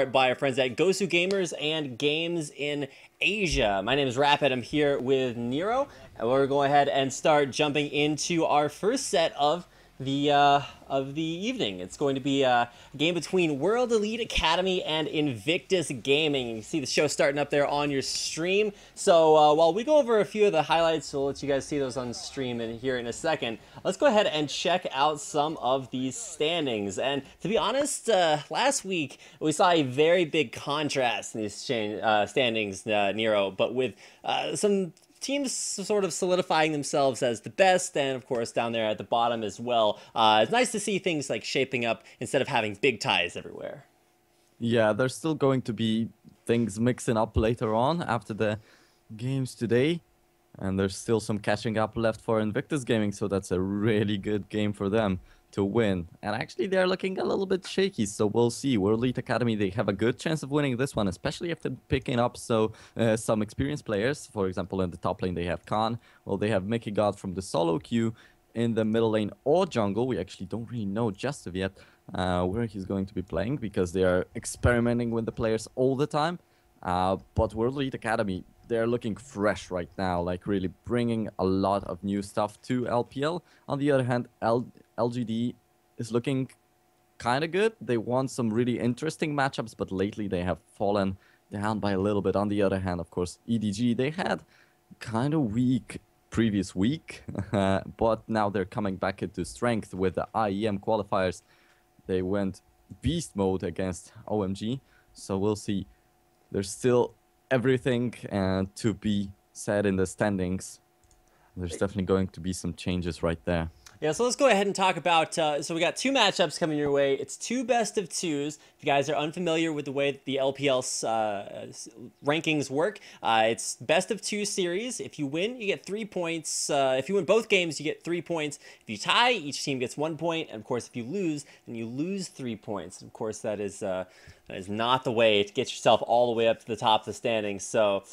By our friends at Gosu Gamers and Games in Asia. My name is Rapid. I'm here with Nero, and we're going to go ahead and start jumping into our first set of the evening. It's going to be a game between World Elite Academy and Invictus Gaming. You can see the show starting up there on your stream. So while we go over a few of the highlights, we'll let you guys see those on stream and here in a second. Let's go ahead and check out some of these standings. And to be honest, last week we saw a very big contrast in these standings, Nero, but with some teams sort of solidifying themselves as the best, and of course down there at the bottom as well. It's nice to see things like shaping up instead of having big ties everywhere. Yeah, there's still going to be things mixing up later on after the games today. And there's still some catching up left for Invictus Gaming, so that's a really good game for them to win. And actually, they're looking a little bit shaky, so we'll see. World Elite Academy, they have a good chance of winning this one, especially if they're picking up some experienced players. For example, in the top lane, they have Khan. Well, they have Mickey God from the solo queue. In the middle lane or jungle, we actually don't really know just of yet where he's going to be playing, because they are experimenting with the players all the time. But World Elite Academy, they're looking fresh right now, like really bringing a lot of new stuff to LPL. On the other hand, LGD is looking kind of good. They won some really interesting matchups, but lately they have fallen down by a little bit. On the other hand, of course, EDG, they had kind of weak previous week, but now they're coming back into strength with the IEM qualifiers. They went beast mode against OMG, so we'll see. There's still everything to be said in the standings. There's definitely going to be some changes right there. Yeah, so let's go ahead and talk about, so we got two matchups coming your way. It's two best of twos. If you guys are unfamiliar with the way that the LPL rankings work, it's best of two series. If you win, you get 3 points. If you win both games, you get 3 points. If you tie, each team gets 1 point. And of course, if you lose, then you lose 3 points. Of course, that is not the way to get yourself all the way up to the top of the standings. So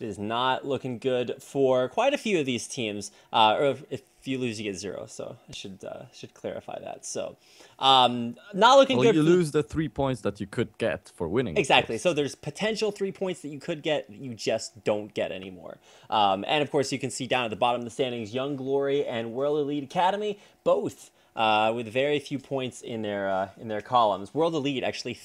it is not looking good for quite a few of these teams. Or if you lose, you get 0. So I should clarify that. So not looking good. You lose the 3 points that you could get for winning. Exactly. So there's potential 3 points that you could get that you just don't get anymore. And of course, you can see down at the bottom of the standings, Young Glory and World Elite Academy, both with very few points in their columns. World Elite actually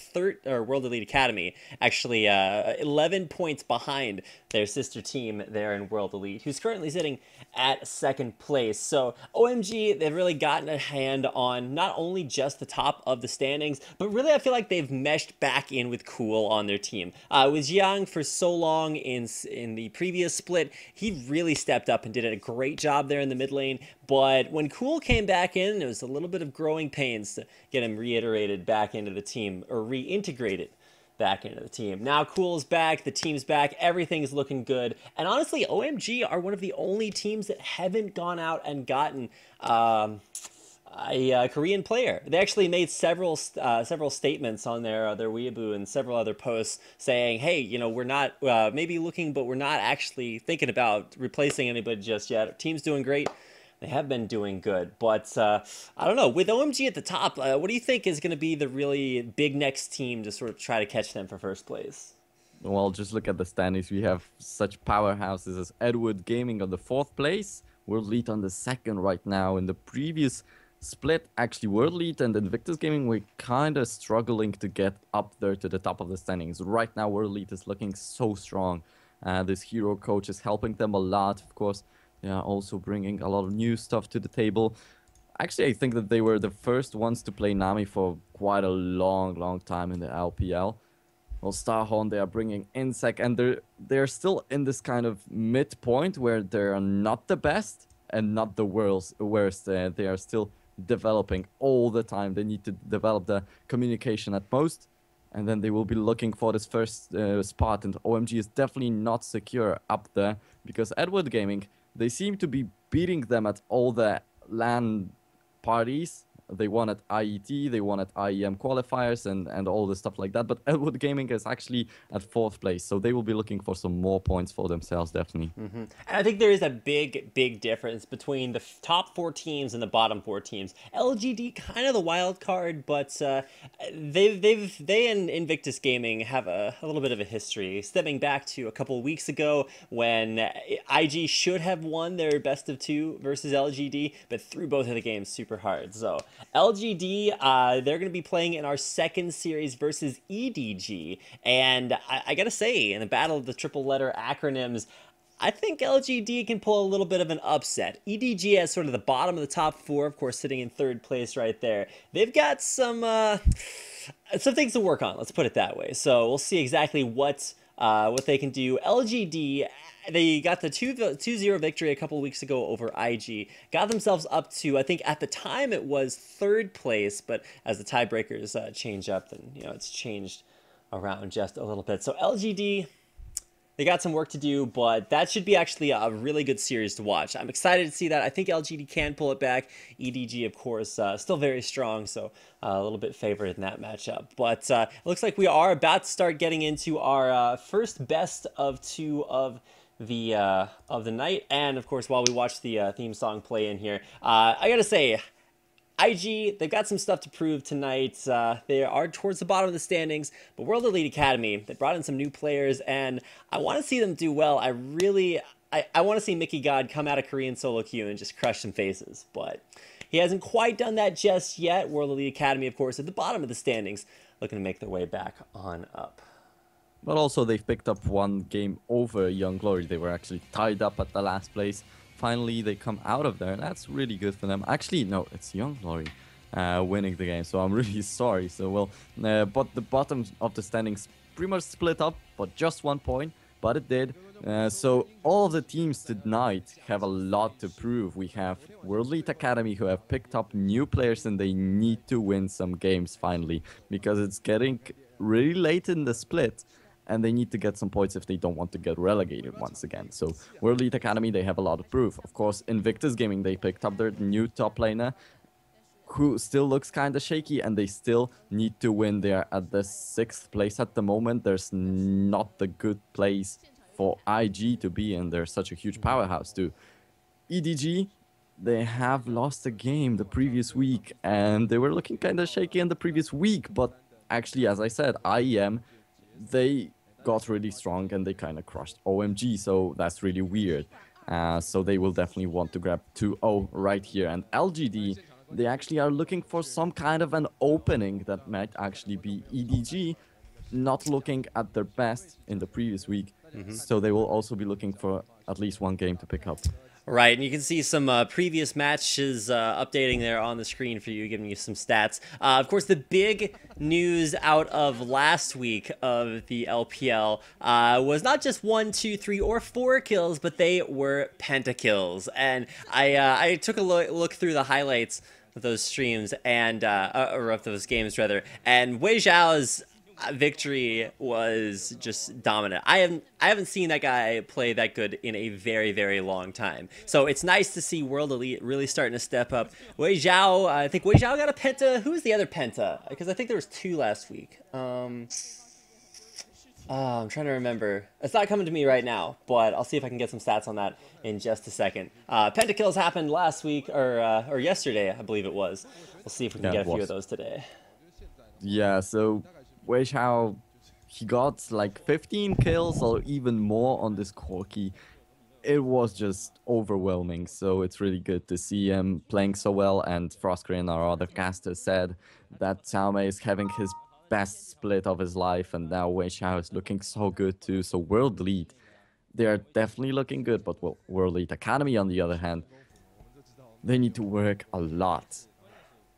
World Elite Academy actually 11 points behind their sister team there in World Elite, who's currently sitting at second place. So OMG, they've really gotten a hand on not only just the top of the standings, but really I feel like they've meshed back in with Cool on their team. With Jiang for so long in the previous split, he really stepped up and did a great job there in the mid lane. But when Cool came back in, it was a little bit of growing pains to get him reiterated back into the team, or reintegrated back into the team. Now Cool's back, the team's back, everything's looking good. And honestly, OMG are one of the only teams that haven't gone out and gotten a Korean player. They actually made several statements on their Weibo and several other posts saying, hey, you know, we're not maybe looking, but we're not actually thinking about replacing anybody just yet. Our team's doing great. They have been doing good, but I don't know. With OMG at the top, what do you think is going to be the really big next team to sort of try to catch them for first place? Well, just look at the standings. We have such powerhouses as Edward Gaming on the 4th place, World Elite on the 2nd right now. In the previous split, actually, World Elite and Invictus Gaming were kind of struggling to get up there to the top of the standings. Right now, World Elite is looking so strong. This hero coach is helping them a lot, of course. They are also bringing a lot of new stuff to the table. Actually, I think that they were the first ones to play Nami for quite a long time in the LPL. Well, Starhorn, they are bringing Insect, and they're still in this kind of midpoint where they're not the best and not the worst. They are still developing all the time. They need to develop the communication at most, and then they will be looking for this first spot. And OMG is definitely not secure up there, because Edward Gaming, they seem to be beating them at all the LAN parties, They won at IET, they won at IEM qualifiers and all the stuff like that. But Elwood Gaming is actually at 4th place, so they will be looking for some more points for themselves, definitely. And I think there is a big difference between the top 4 teams and the bottom 4 teams. LGD kind of the wild card, but they and Invictus Gaming have a little bit of a history, stemming back to a couple of weeks ago when IG should have won their best of 2 versus LGD, but threw both of the games super hard. So LGD, they're going to be playing in our second series versus EDG, and I gotta say, in the battle of the triple letter acronyms, I think LGD can pull a little bit of an upset. EDG has sort of the bottom of the top 4, of course, sitting in 3rd place right there. They've got some things to work on, let's put it that way. So we'll see exactly what they can do. LGD, they got the 2-0 victory a couple weeks ago over IG. Got themselves up to, I think at the time it was 3rd place, but as the tiebreakers change up, then it's changed around just a little bit. So LGD, they got some work to do, but that should be actually a really good series to watch. I'm excited to see that. I think LGD can pull it back. EDG, of course, still very strong, so a little bit favored in that matchup. But it looks like we are about to start getting into our first best of 2 of the night. And, of course, while we watch the theme song play in here, I gotta say, IG, they've got some stuff to prove tonight. They are towards the bottom of the standings, but World Elite Academy, they brought in some new players, and I want to see them do well. I want to see Mickey God come out of Korean solo queue and just crush some faces, but he hasn't quite done that just yet. World Elite Academy, of course, at the bottom of the standings, looking to make their way back on up. But also, they've picked up 1 game over Young Glory. They were actually tied up at the last place. Finally, they come out of there, and that's really good for them. Actually, no, it's Young Glory winning the game, so I'm really sorry. So, well, but the bottom of the standings pretty much split up, but just 1 point, but it did. So all of the teams tonight have a lot to prove. We have World Elite Academy, who have picked up new players, and they need to win some games finally, because it's getting really late in the split, and they need to get some points if they don't want to get relegated once again. So World Elite Academy, they have a lot of proof. Of course, Invictus Gaming, they picked up their new top laner, who still looks kind of shaky, and they still need to win. They are at the 6th place at the moment. There's not the good place for IG to be in. They're such a huge powerhouse too. EDG, they have lost a game the previous week, and they were looking kind of shaky in the previous week, but actually, as I said, IEM, they got really strong and they kind of crushed OMG, so that's really weird. So they will definitely want to grab 2-0 right here. And LGD, they actually are looking for some kind of an opening that might actually be EDG, not looking at their best in the previous week. So they will also be looking for at least 1 game to pick up. Right, and you can see some previous matches updating there on the screen for you, giving you some stats. Of course, the big news out of last week of the LPL was not just 1, 2, 3, or 4 kills, but they were pentakills. And I took a look through the highlights of those streams, and or of those games rather, and Wei Zhao's victory was just dominant. I haven't seen that guy play that good in a very long time. So it's nice to see World Elite really starting to step up. Wei Zhao, I think Wei Zhao got a penta. Who was the other penta? Because I think there was 2 last week. I'm trying to remember. It's not coming to me right now, but I'll see if I can get some stats on that in just a second. Pentakills happened last week, or yesterday, I believe it was. We'll see if we can get a few of those today. Yeah, so Wei Zhao, he got like 15 kills or even more on this Corki. It was just overwhelming, so it's really good to see him playing so well. And Frostgrin, our other caster, said that Xiaomei is having his best split of his life, and now Wei Zhao is looking so good too. So World Elite, they are definitely looking good, but well, World Elite Academy, on the other hand, they need to work a lot.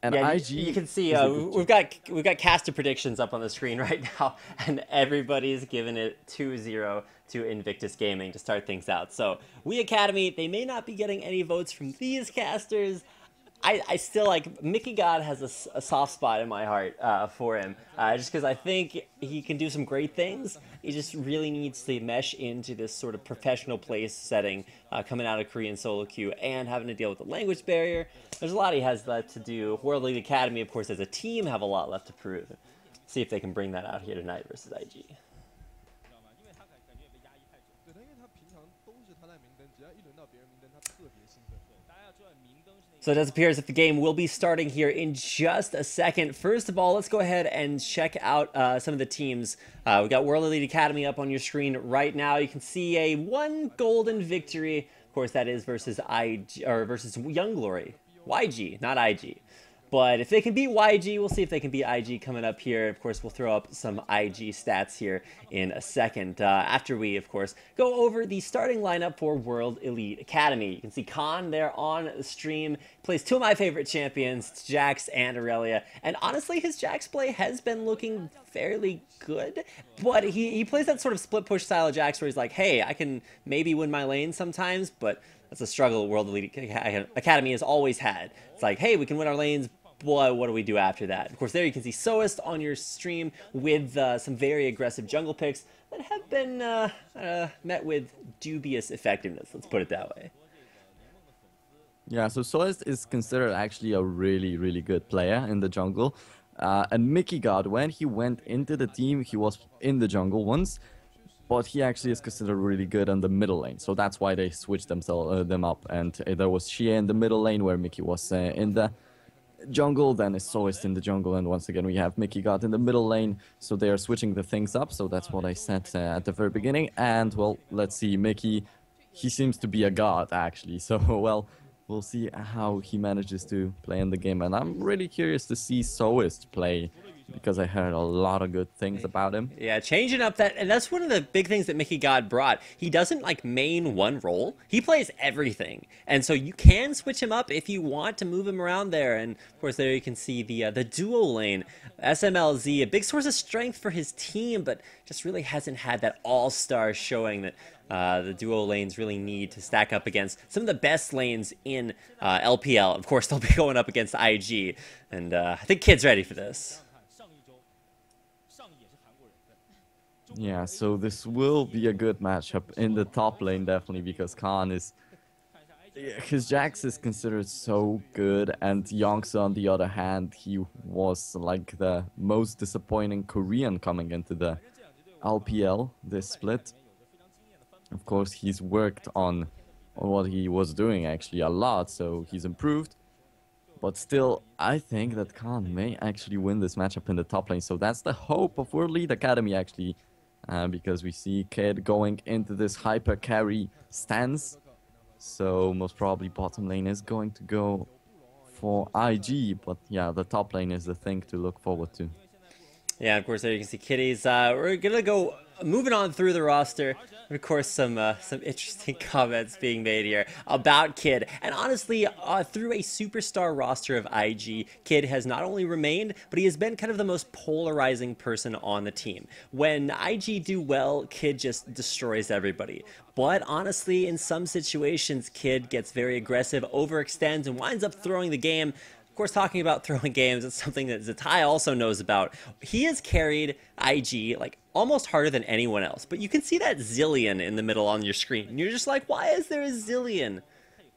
And yeah, IG, you can see we've got caster predictions up on the screen right now, and everybody's giving it 2-0 to Invictus Gaming to start things out. So WEA Academy, they may not be getting any votes from these casters. I still like Mickey God has a soft spot in my heart for him, just because I think he can do some great things. He just really needs to mesh into this sort of professional place setting coming out of Korean solo queue and having to deal with the language barrier. There's a lot he has left to do. World League Academy, of course, as a team, have a lot left to prove. See if they can bring that out here tonight versus IG. So it does appear as if the game will be starting here in just a second. First of all, let's go ahead and check out some of the teams. We got World Elite Academy up on your screen right now. You can see a 1 golden victory. Of course, that is versus versus Young Glory. YG, not IG. But if they can beat YG, we'll see if they can beat IG coming up here. Of course, we'll throw up some IG stats here in a second. After we, of course, go over the starting lineup for World Elite Academy. You can see Khan there on the stream. Plays 2 of my favorite champions, Jax and Aurelia. And honestly, his Jax play has been looking fairly good. But he plays that sort of split push style of Jax where he's like, hey, I can maybe win my lane sometimes, but that's a struggle World Elite Academy has always had. It's like, hey, we can win our lanes, but what do we do after that? Of course, there you can see Soist on your stream with some very aggressive jungle picks that have been met with dubious effectiveness. Let's put it that way. Yeah, so Soist is considered actually a really, really good player in the jungle. And Mickey God, when he went into the team, he was in the jungle once. But he actually is considered really good on the middle lane, so that's why they switched them up. And there was Xie in the middle lane, where Mickey was in the jungle, then is Soist in the jungle, and once again we have Mickey God in the middle lane, so they are switching the things up, so that's what I said at the very beginning. And, well, let's see, Mickey, he seems to be a god, actually, so, well, we'll see how he manages to play in the game, and I'm really curious to see Soist play, because I heard a lot of good things about him. Yeah, changing up that, and that's one of the big things that Mickey God brought. He doesn't like main one role. He plays everything, and so you can switch him up if you want to move him around there. And of course, there you can see the duo lane, SMLZ, a big source of strength for his team, but just really hasn't had that all-star showing that the duo lanes really need to stack up against some of the best lanes in LPL. Of course, they'll be going up against IG, and I think Kid's ready for this. Yeah, so this will be a good matchup in the top lane, definitely, because Khan is... His Jax is considered so good, and Youngsu, on the other hand, he was like the most disappointing Korean coming into the LPL, this split. Of course, he's worked on what he was doing, actually, a lot, so he's improved. But still, I think that Khan may actually win this matchup in the top lane, so that's the hope of World League Academy, actually. Because we see Kid going into this hyper carry stance. So most probably bottom lane is going to go for IG. But yeah, the top lane is the thing to look forward to. Yeah, of course, there you can see Kitties. We're going to go moving on through the roster. Of course, some interesting comments being made here about Kid. And honestly, through a superstar roster of IG, Kid has not only remained, but he has been kind of the most polarizing person on the team. When IG do well, Kid just destroys everybody. But honestly, in some situations, Kid gets very aggressive, overextends, and winds up throwing the game. Of course, talking about throwing games, it's something that Zatai also knows about. He has carried IG like almost harder than anyone else. But you can see that Zillion in the middle on your screen. And you're just like, why is there a Zillion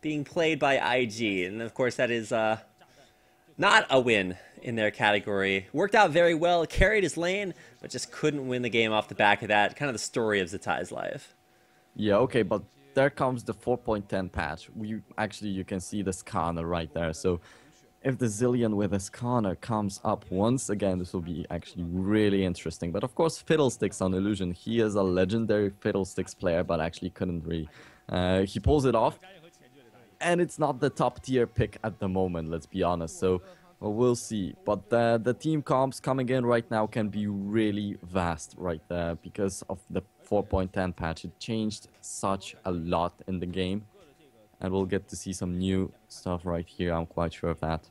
being played by IG? And of course, that is not a win in their category. Worked out very well, carried his lane, but just couldn't win the game off the back of that. Kind of the story of Zatai's life. Yeah, okay, but there comes the 4.10 patch. You can see the scanner right there. So if the Zillion with a scanner comes up once again, this will be actually really interesting. But of course, Fiddlesticks on Illusion. He is a legendary Fiddlesticks player, but actually couldn't really... he pulls it off. And it's not the top tier pick at the moment, let's be honest. So we'll see. But the team comps coming in right now can be really vast right there because of the 4.10 patch. It changed such a lot in the game. And we'll get to see some new stuff right here. I'm quite sure of that.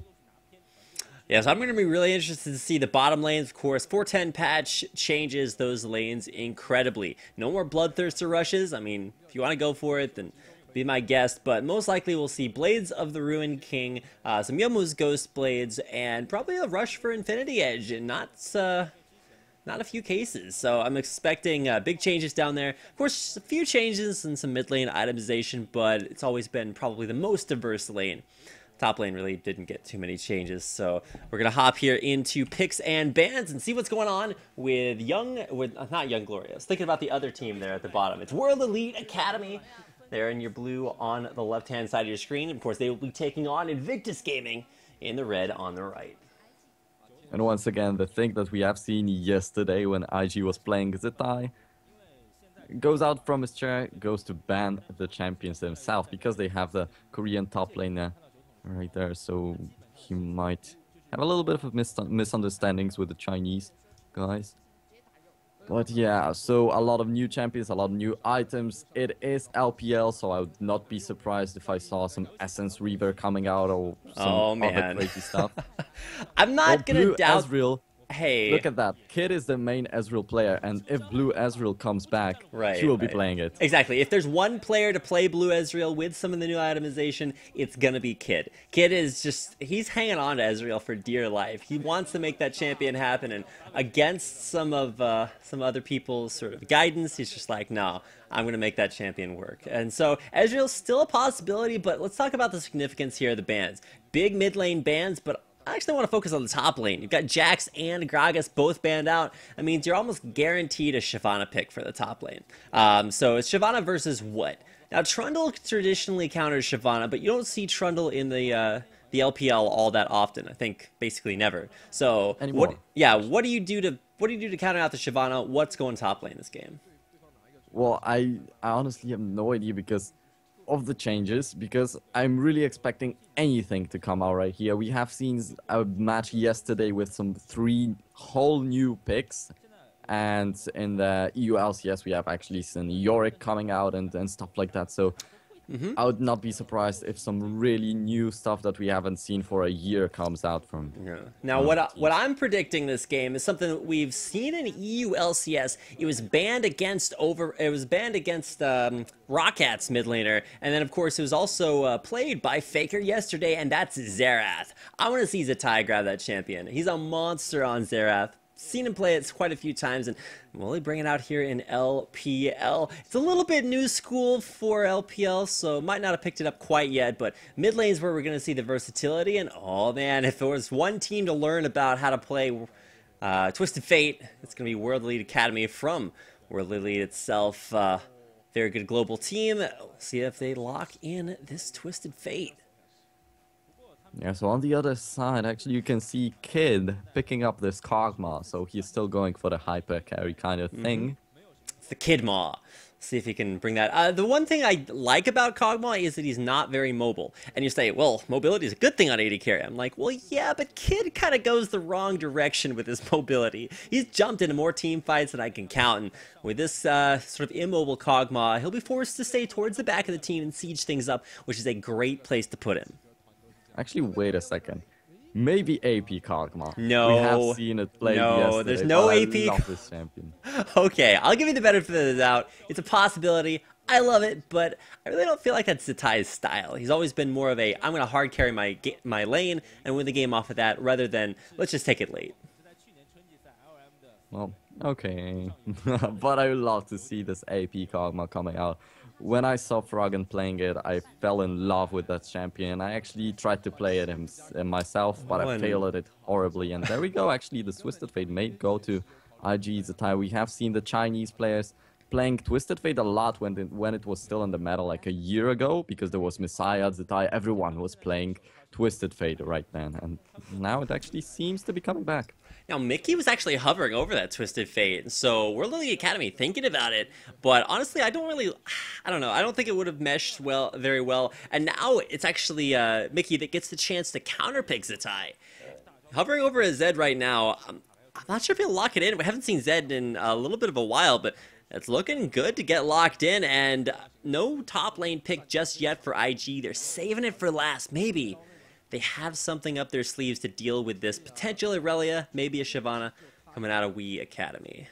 Yeah, so I'm going to be really interested to see the bottom lanes, of course. 410 patch changes those lanes incredibly. No more Bloodthirster rushes. I mean, if you want to go for it, then be my guess, but most likely we'll see Blades of the Ruined King, some Yomu's Ghost Blades, and probably a rush for Infinity Edge, and not a few cases. So I'm expecting big changes down there. Of course, a few changes and some mid lane itemization, but it's always been probably the most diverse lane. Top lane really didn't get too many changes, so we're gonna hop here into picks and bans and see what's going on with not Young Glory. I was thinking about the other team there at the bottom. It's World Elite Academy. They're in your blue on the left-hand side of your screen. Of course, they will be taking on Invictus Gaming in the red on the right. And once again, the thing that we have seen yesterday when IG was playing Zetai goes out from his chair, goes to ban the champions themselves because they have the Korean top laner right there. So he might have a little bit of misunderstandings with the Chinese guys. But yeah, so a lot of new champions, a lot of new items. It is LPL, so I would not be surprised if I saw some Essence Reaver coming out or some other crazy stuff. I'm not gonna doubt. Ezreal, hey, look at that. Kid is the main Ezreal player, and if Blue Ezreal comes back, he will be playing it. Exactly. If there's one player to play Blue Ezreal with some of the new itemization, it's gonna be Kid. Kid is just, he's hanging on to Ezreal for dear life. He wants to make that champion happen, and against some other people's sort of guidance, he's just like, no, I'm gonna make that champion work. And so Ezreal's still a possibility, but let's talk about the significance here of the bans. Big mid lane bans, but I actually want to focus on the top lane. You've got Jax and Gragas both banned out. That means you're almost guaranteed a Shyvana pick for the top lane. So it's Shyvana versus what? Now, Trundle traditionally counters Shyvana, but you don't see Trundle in the LPL all that often. I think basically never. So what do you do to counter out the Shyvana? What's going top lane this game? Well, I honestly have no idea because of the changes, because I'm really expecting anything to come out right here. We have seen a match yesterday with some 3 whole new picks, and in the EU LCS we have actually seen Yorick coming out and stuff like that. So I would not be surprised if some really new stuff that we haven't seen for a year comes out from. Yeah. Now, what I'm predicting this game is something that we've seen in EU LCS. It was banned against Rockat's mid laner, and then of course it was also played by Faker yesterday, and that's Xerath. I want to see Zetai grab that champion. He's a monster on Xerath. Seen him play it quite a few times, and I'm only bringing it out here in LPL. It's a little bit new school for LPL, so might not have picked it up quite yet, but mid lane's where we're going to see the versatility, and oh man, if there was one team to learn about how to play Twisted Fate, it's going to be World Elite Academy from World Elite itself. Very good global team. See if they lock in this Twisted Fate. Yeah, so on the other side, actually, you can see Kid picking up this Kog'Maw, so he's still going for the hyper carry kind of thing. It's the Kid Maw. See if he can bring that. The one thing I like about Kog'Maw is that he's not very mobile. And you say, well, mobility is a good thing on AD carry. I'm like, well, yeah, but Kid kind of goes the wrong direction with his mobility. He's jumped into more team fights than I can count. And with this sort of immobile Kog'Maw, he'll be forced to stay towards the back of the team and siege things up, which is a great place to put him. Actually, wait a second. Maybe AP Kog'Maw. No. We have seen it played yesterday, there's no AP. I love this champion. Okay, I'll give you the benefit of the doubt. It's a possibility. I love it, but I really don't feel like that's Zetai's style. He's always been more of a, I'm going to hard carry my lane and win the game off of that, rather than, let's just take it late. Well, okay. But I would love to see this AP Kog'Maw coming out. When I saw Froggen playing it, I fell in love with that champion. I actually tried to play it myself, but I failed at it horribly. And there we go, actually, the Twisted Fate may go to IG Zetai. We have seen the Chinese players playing Twisted Fate a lot when it was still in the meta like a year ago, because there was Messiah, Zetai, everyone was playing Twisted Fate right then. And now it actually seems to be coming back. Now, Mickey was actually hovering over that Twisted Fate, so World Elite Academy thinking about it, but honestly, I don't know, I don't think it would have meshed very well, and now it's actually Mickey that gets the chance to counterpick Zetai. Hovering over a Zed right now, I'm not sure if he'll lock it in. We haven't seen Zed in a little bit of a while, but it's looking good to get locked in, and no top lane pick just yet for IG. They're saving it for last, maybe. They have something up their sleeves to deal with this potential Irelia, maybe a Shyvana coming out of WEA Academy.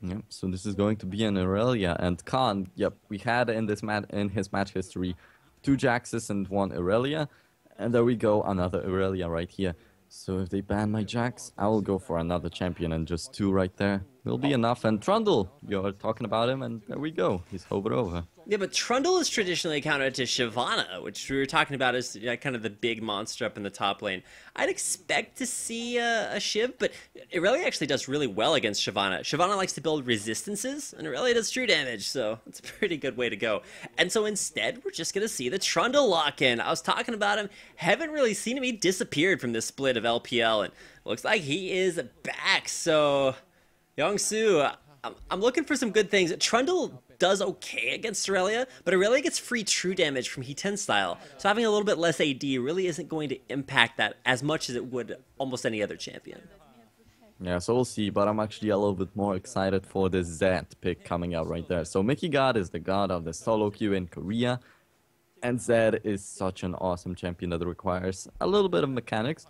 Yep. So this is going to be an Irelia and Khan. Yep, we had in this in his match history 2 Jaxes and 1 Irelia, and there we go, another Irelia right here. So if they ban my Jax, I will go for another champion, and just 2 right there will be enough. And Trundle, you're talking about him, and there we go. He's hovered over. Yeah, but Trundle is traditionally countered to Shyvana, which we were talking about as kind of the big monster up in the top lane. I'd expect to see a Shiv, but Irelia actually does really well against Shyvana. Shyvana likes to build resistances, and Irelia does true damage, so it's a pretty good way to go. And so instead, we're just going to see the Trundle lock in. I was talking about him, haven't really seen him. He disappeared from this split of LPL, and looks like he is back. So, Youngsu, I'm looking for some good things. Trundle does okay against Irelia, but Irelia gets free true damage from He10 style, so having a little bit less AD really isn't going to impact that as much as it would almost any other champion. Yeah, so we'll see, but I'm actually a little bit more excited for the Zed pick coming out right there. So Mickey God is the god of the solo queue in Korea, and Zed is such an awesome champion that requires a little bit of mechanics.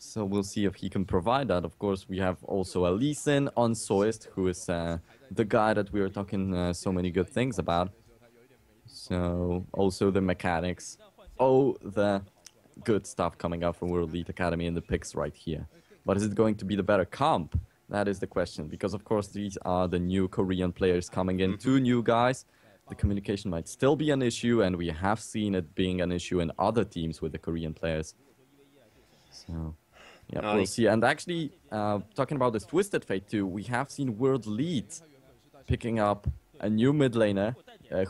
So we'll see if he can provide that. Of course, we have also a Lee Sin on Soist, who is the guy that we were talking so many good things about. So also the mechanics. Oh, the good stuff coming out from World Elite Academy in the picks right here. But is it going to be the better comp? That is the question. Because, of course, these are the new Korean players coming in. 2 new guys. The communication might still be an issue, and we have seen it being an issue in other teams with the Korean players. So... yeah, we'll see. And actually, talking about this Twisted Fate too, we have seen World Lead picking up a new mid laner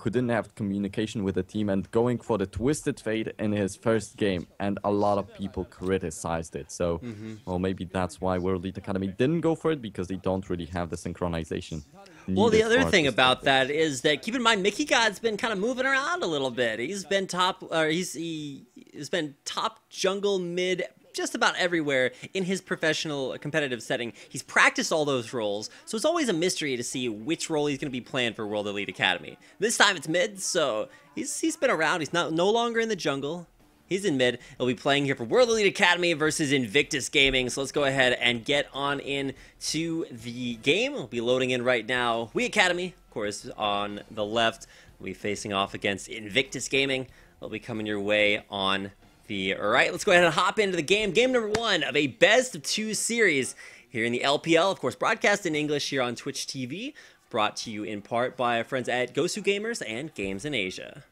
who didn't have communication with the team and going for the Twisted Fate in his first game. And a lot of people criticized it. So, well, maybe that's why World Lead Academy didn't go for it, because they don't really have the synchronization. Well, the other thing about that is that, keep in mind, Mickey God's been kind of moving around a little bit. He's been he's been top jungle, mid, just about everywhere in his professional competitive setting. He's practiced all those roles, so it's always a mystery to see which role he's going to be playing for World Elite Academy. This time it's mid, so he's been around. He's no longer in the jungle. He's in mid. He'll be playing here for World Elite Academy versus Invictus Gaming. So let's go ahead and get on into the game. We'll be loading in right now. WEA Academy, of course, on the left. We'll be facing off against Invictus Gaming. They'll be coming your way on the right. Let's go ahead and hop into the game. Game number 1 of a best of 2 series here in the LPL. Of course, broadcast in English here on Twitch TV. Brought to you in part by our friends at Gosu Gamers and Games in Asia.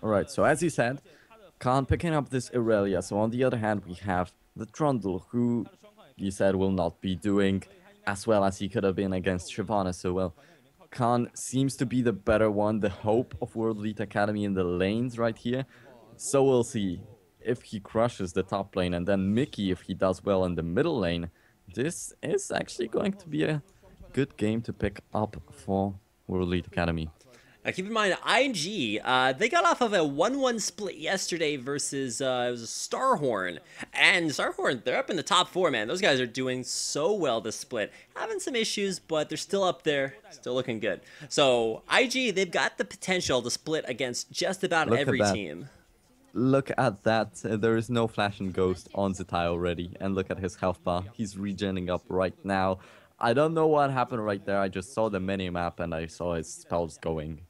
Alright, so as you said, Khan picking up this Irelia. So on the other hand, we have the Trundle, who you said will not be doing as well as he could have been against Shyvana. So, well, Khan seems to be the better one, the hope of World Elite Academy in the lanes right here. So we'll see if he crushes the top lane, and then Mickey, if he does well in the middle lane. This is actually going to be a good game to pick up for World Elite Academy. Keep in mind, IG, they got off of a 1-1 split yesterday versus, it was a Starhorn. And Starhorn, they're up in the top 4, man. Those guys are doing so well this split. Having some issues, but they're still up there, still looking good. So, IG, they've got the potential to split against just about every team. Look at that. There is no Flash and Ghost on Zetai already. And look at his health bar. He's regenning up right now. I don't know what happened right there. I just saw the mini-map and I saw his spells going.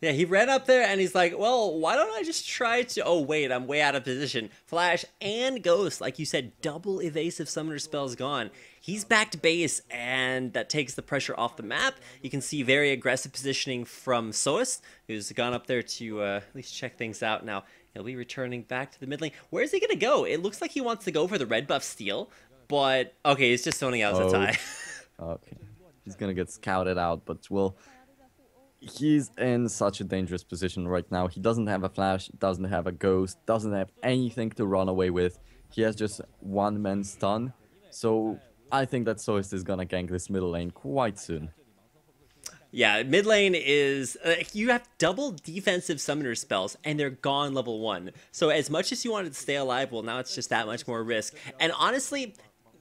Yeah, he ran up there and he's like, well, why don't I just try to... Oh, wait, I'm way out of position. Flash and Ghost, like you said, double evasive summoner spells gone. He's back to base, and that takes the pressure off the map. You can see very aggressive positioning from Soist, who's gone up there to at least check things out. Now, he'll be returning back to the mid lane. Where's he going to go? It looks like he wants to go for the red buff steal, but... Okay, he's just zoning out Zetai. Okay. He's going to get scouted out, but well... He's in such a dangerous position right now. He doesn't have a flash, doesn't have a ghost, doesn't have anything to run away with. He has just one man stun. So I think that Soist is gonna gank this middle lane quite soon. Yeah, mid lane is... you have double defensive summoner spells, and they're gone level 1. So as much as you wanted to stay alive, well, now it's just that much more risk. And honestly...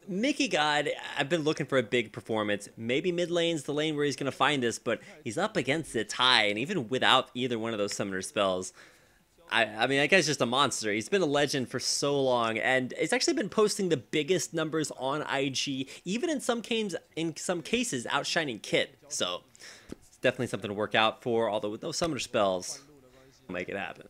Mickey God, I've been looking for a big performance. Maybe mid lane's the lane where he's going to find this, but he's up against Zetai, and even without either one of those summoner spells, I mean, that guy's just a monster. He's been a legend for so long, and he's actually been posting the biggest numbers on IG, even in some cases, outshining Kit. So it's definitely something to work out for. Although with no summoner spells, we'll make it happen.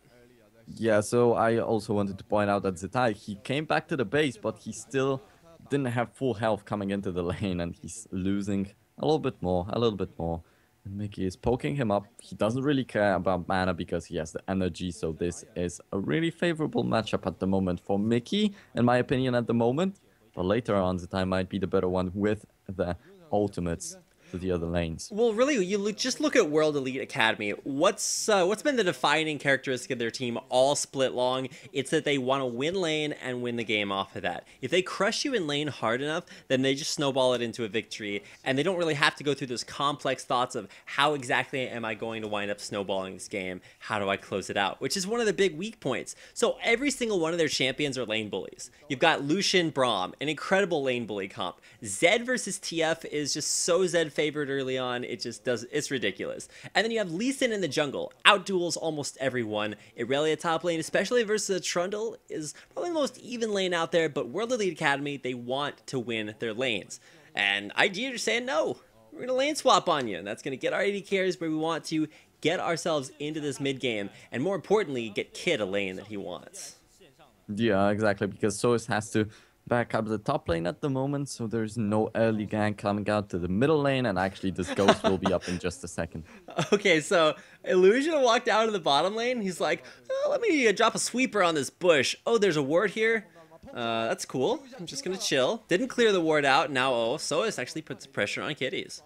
Yeah, so I also wanted to point out that Zetai, he came back to the base, but he still didn't have full health coming into the lane, and he's losing a little bit more, a little bit more. And Mickey is poking him up. He doesn't really care about mana because he has the energy, so this is a really favorable matchup at the moment for Mickey, in my opinion at the moment. But later on, Zetai might be the better one with the ultimates to the other lanes. Well, really, just look at World Elite Academy. What's been the defining characteristic of their team all split long? It's that they want to win lane and win the game off of that. If they crush you in lane hard enough, then they just snowball it into a victory, and they don't really have to go through those complex thoughts of how exactly am I going to wind up snowballing this game? How do I close it out? Which is one of the big weak points. So every single one of their champions are lane bullies. You've got Lucian Braum, an incredible lane bully comp. Zed versus TF is just so Zed favored early on, it's ridiculous. And then you have Lee Sin in the jungle, outduels almost everyone. Irelia top lane, especially versus Trundle, is probably the most even lane out there, but World Elite Academy, they want to win their lanes. And IG are saying, no, we're going to lane swap on you, and that's going to get our AD carries where we want to, get ourselves into this mid game, and more importantly, get Kid a lane that he wants. Yeah, exactly, because Source has to back up the top lane at the moment, so there's no early gank coming out to the middle lane, and actually this Ghost will be up in just a second. Okay, so Illusion walked out of the bottom lane. He's like, oh, let me drop a sweeper on this bush. Oh, there's a ward here. That's cool. I'm just gonna chill. Didn't clear the ward out. Now, Soas actually puts pressure on Kitties.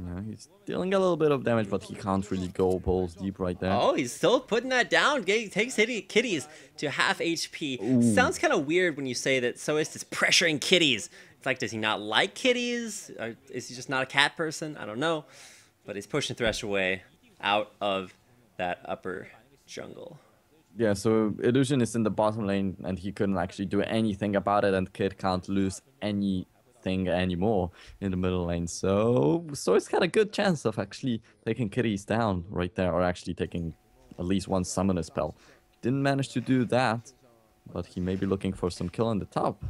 Yeah, he's dealing a little bit of damage, but he can't really go balls deep right there. Oh, he's still putting that down. Takes Kitties to half HP. Ooh. Sounds kind of weird when you say that Soas is pressuring Kitties. It's like, does he not like kitties? Or is he just not a cat person? I don't know. But he's pushing Thresh away out of that upper jungle. Yeah, so Illusion is in the bottom lane, and he couldn't actually do anything about it, and Kid can't lose anything anymore in the middle lane. So it's got a good chance of actually taking Kitties down right there, or actually taking at least one summoner spell. Didn't manage to do that, but he may be looking for some kill on the top.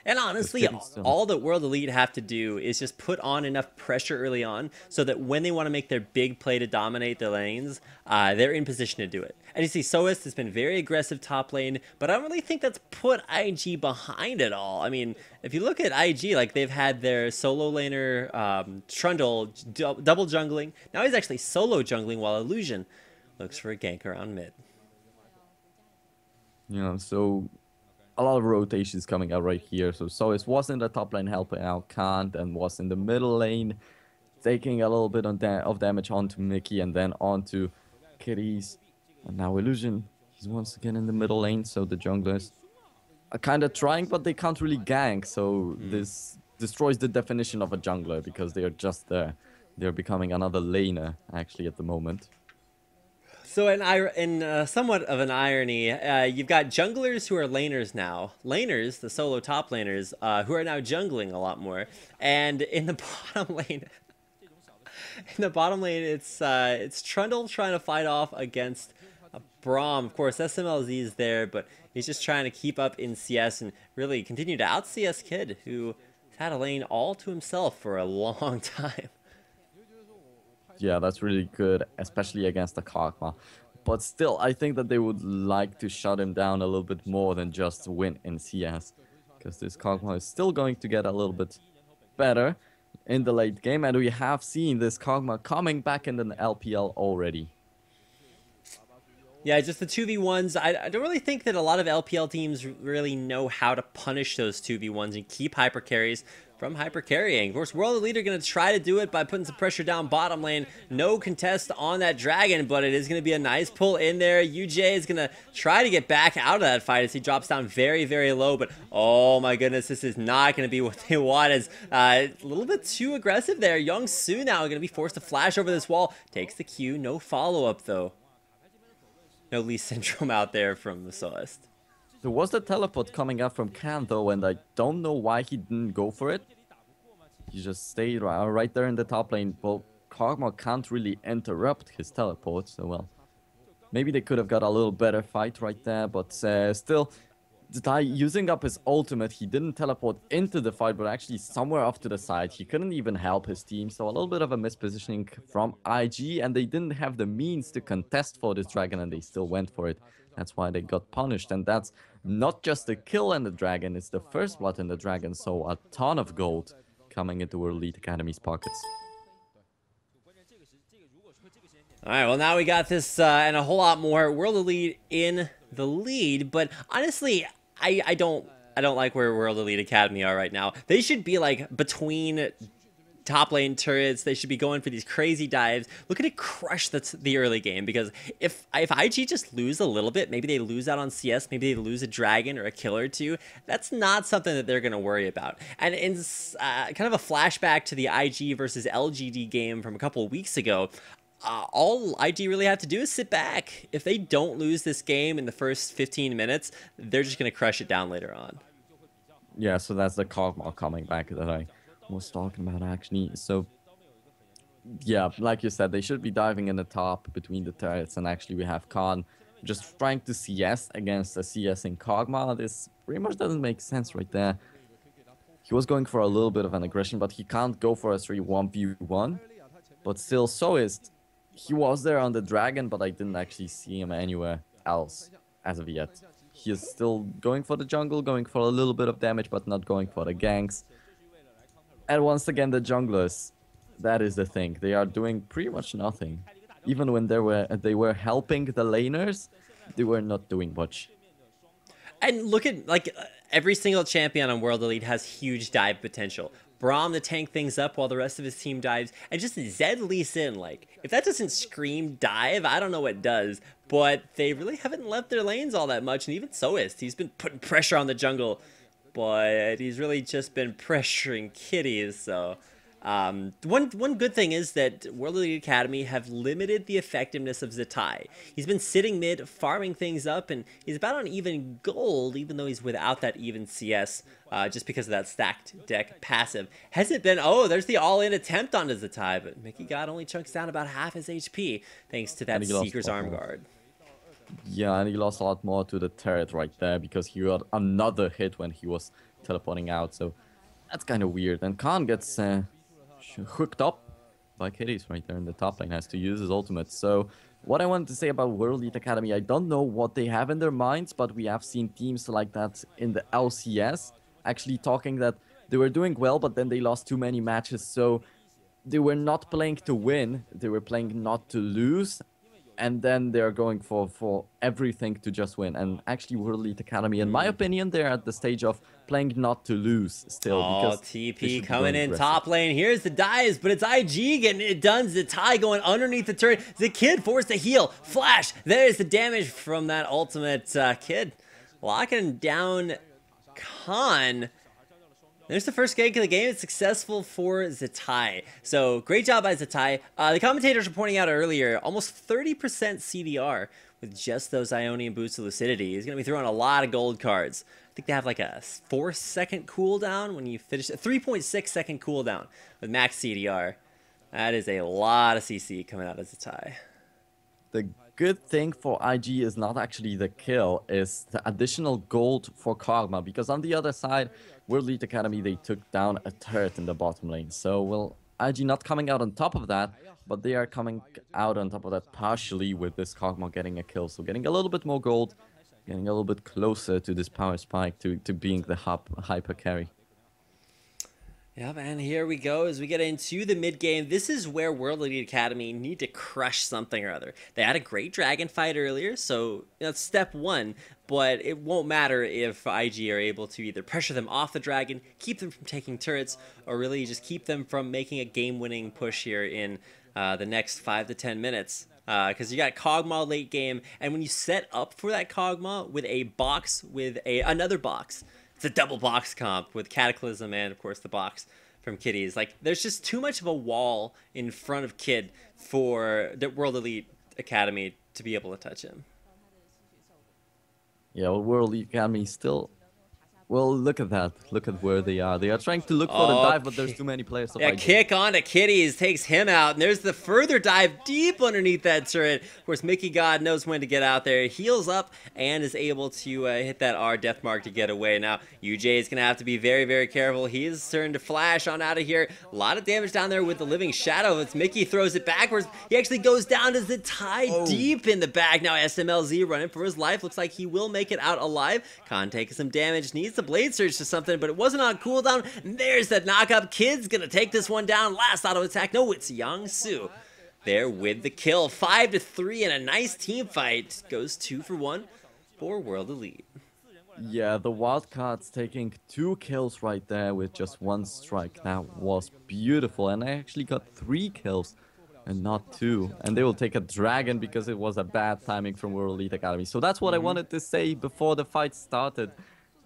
And honestly, all that World Elite have to do is just put on enough pressure early on so that when they want to make their big play to dominate the lanes, they're in position to do it. And you see, Soas has been very aggressive top lane, but I don't really think that's put IG behind it all. I mean, if you look at IG, like they've had their solo laner, Trundle, double jungling. Now he's actually solo jungling while Illusion looks for a gank around mid. Yeah, so a lot of rotations coming out right here. So Soas was in the top lane helping out Kant, and was in the middle lane taking a little bit of damage onto Mickey and then onto Kitties. And now Illusion, he's once again in the middle lane, so the junglers are kind of trying, but they can't really gank. So this destroys the definition of a jungler, because they are just there. They're becoming another laner, actually, at the moment. So in somewhat of an irony, you've got junglers who are laners now. Laners, the solo top laners, who are now jungling a lot more. And in the bottom lane, it's Trundle trying to fight off against Braum. Of course, SMLZ is there, but he's just trying to keep up in CS and really continue to out CS Kid, who had a lane all to himself for a long time. Yeah, that's really good, especially against the Kog'Maw. But still, I think that they would like to shut him down a little bit more than just win in CS. Because this Kog'Maw is still going to get a little bit better in the late game. And we have seen this Kog'Maw coming back in the LPL already. Yeah, just the 2v1s. I don't really think that a lot of LPL teams really know how to punish those 2v1s and keep hyper carries from hyper carrying. Of course, World Elite are going to try to do it by putting some pressure down bottom lane. No contest on that dragon, but it is going to be a nice pull in there. UJ is going to try to get back out of that fight as he drops down very, very low. But oh my goodness, this is not going to be what they want. As a little bit too aggressive there. Young Su now going to be forced to flash over this wall. Takes the Q. No follow-up though. No Lee syndrome out there from the Celeste. There was the teleport coming out from Khan though, and I don't know why he didn't go for it. He just stayed right there in the top lane. Well, Kog'Maw can't really interrupt his teleport, so well. Maybe they could have got a little better fight right there, but still, Zatai using up his ultimate, he didn't teleport into the fight, but actually somewhere off to the side. He couldn't even help his team, so a little bit of a mispositioning from IG, and they didn't have the means to contest for this dragon, and they still went for it. That's why they got punished, and that's not just the kill in the dragon, it's the first blood in the dragon, so a ton of gold coming into World Elite Academy's pockets. All right, well, now we got this and a whole lot more. World Elite in the lead, but honestly, I don't like where World Elite Academy are right now. They should be like between top lane turrets. They should be going for these crazy dives. Looking to crush the early game, because if IG just lose a little bit, maybe they lose out on CS, maybe they lose a dragon or a kill or two, that's not something that they're going to worry about. And in kind of a flashback to the IG versus LGD game from a couple of weeks ago, all IG really have to do is sit back. If they don't lose this game in the first 15 minutes, they're just going to crush it down later on. Yeah, so that's the Kog'Maw coming back that I was talking about, actually. So, yeah, like you said, they should be diving in the top between the turrets, and actually we have Khan just trying to CS against a CS in Kog'Maw. This pretty much doesn't make sense right there. He was going for a little bit of an aggression, but he can't go for a 3-1v1. But still, Soist, he was there on the dragon, but I didn't actually see him anywhere else as of yet. He is still going for the jungle, going for a little bit of damage, but not going for the ganks. And once again, the junglers, that is the thing. They are doing pretty much nothing. Even when they were helping the laners, they were not doing much. And look at, like, every single champion on World Elite has huge dive potential. Braum to tank things up while the rest of his team dives, and just Zed Lee Sin. Like, if that doesn't scream dive, I don't know what does. But they really haven't left their lanes all that much, and even Soist, he's been putting pressure on the jungle, but he's really just been pressuring kitties. So one good thing is that World Elite Academy have limited the effectiveness of Zatai. He's been sitting mid, farming things up, and he's about on even gold, even though he's without that even CS, just because of that stacked deck passive. Has it been, oh, there's the all-in attempt onto Zatai, but Mickey God only chunks down about half his HP, thanks to that Seeker's Arm Guard. Yeah, and he lost a lot more to the turret right there, because he got another hit when he was teleporting out, so that's kind of weird. And Khan gets hooked up by kitties right there in the top lane, has to use his ultimate. So what I wanted to say about World Elite Academy, I don't know what they have in their minds, but we have seen teams like that in the LCS actually talking that they were doing well, but then they lost too many matches, so they were not playing to win, they were playing not to lose, and then they're going for everything to just win. And actually, World Elite Academy, in my opinion, they're at the stage of playing not to lose still. Oh, TP coming in top lane. Here's the dives, but it's IG getting it done. Zatai going underneath the turret. The Kid forced to heal. Flash. There's the damage from that ultimate. Kid locking down Khan. There's the first gank of the game. It's successful for Zatai. So great job by Zatai. The commentators were pointing out earlier, almost 30% CDR with just those Ionian boots of lucidity. He's going to be throwing a lot of gold cards. I think they have like a 4-second cooldown when you finish, a 3.6-second cooldown with max CDR. That is a lot of CC coming out of Zatai. The good thing for IG is not actually the kill, is the additional gold for Kog'Maw, because on the other side, World Elite Academy, they took down a turret in the bottom lane. So, well, IG not coming out on top of that, but they are coming out on top of that partially with this Kog'Maw getting a kill. So getting a little bit more gold, getting a little bit closer to this power spike, to being the hyper carry. Yep, and here we go as we get into the mid game. This is where World Elite Academy need to crush something or other. They had a great dragon fight earlier, so that's step one, but it won't matter if IG are able to either pressure them off the dragon, keep them from taking turrets, or really just keep them from making a game-winning push here in the next 5 to 10 minutes. Because you got Kog'Maw late game, and when you set up for that Kog'Maw with a box with another box, it's a double box comp with Cataclysm and, of course, the box from Kitties. Like, there's just too much of a wall in front of Kid for the World Elite Academy to be able to touch him. Yeah, well, World Elite Academy still Well, look at that. Look at where they are. They are trying to look for the dive, but there's too many players of Yeah, IG. kick on to Kitties, takes him out, and there's the further dive deep underneath that turret. Of course, Mickey God knows when to get out there, heals up, and is able to hit that R death mark to get away. Now, UJ is going to have to be very, very careful. He is starting to flash on out of here. A lot of damage down there with the Living Shadow. It's Mickey throws it backwards. He actually goes down to the tie deep in the bag. Now, SMLZ running for his life. Looks like he will make it out alive. Khan taking some damage, needs the Blade Surge to something, but it wasn't on cooldown. And there's that knockup. Kid's gonna take this one down. Last auto attack. No, it's Young-Soo there with the kill. 5-3 in a nice team fight. Goes 2 for 1 for World Elite. Yeah, the Wildcards taking 2 kills right there with just 1 strike. That was beautiful. And I actually got 3 kills and not 2. And they will take a dragon because it was a bad timing from World Elite Academy. So that's what I wanted to say before the fight started.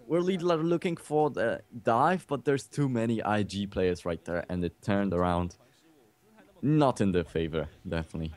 World Elite are looking for the dive, but there's too many IG players right there. And it turned around. Not in their favor, definitely.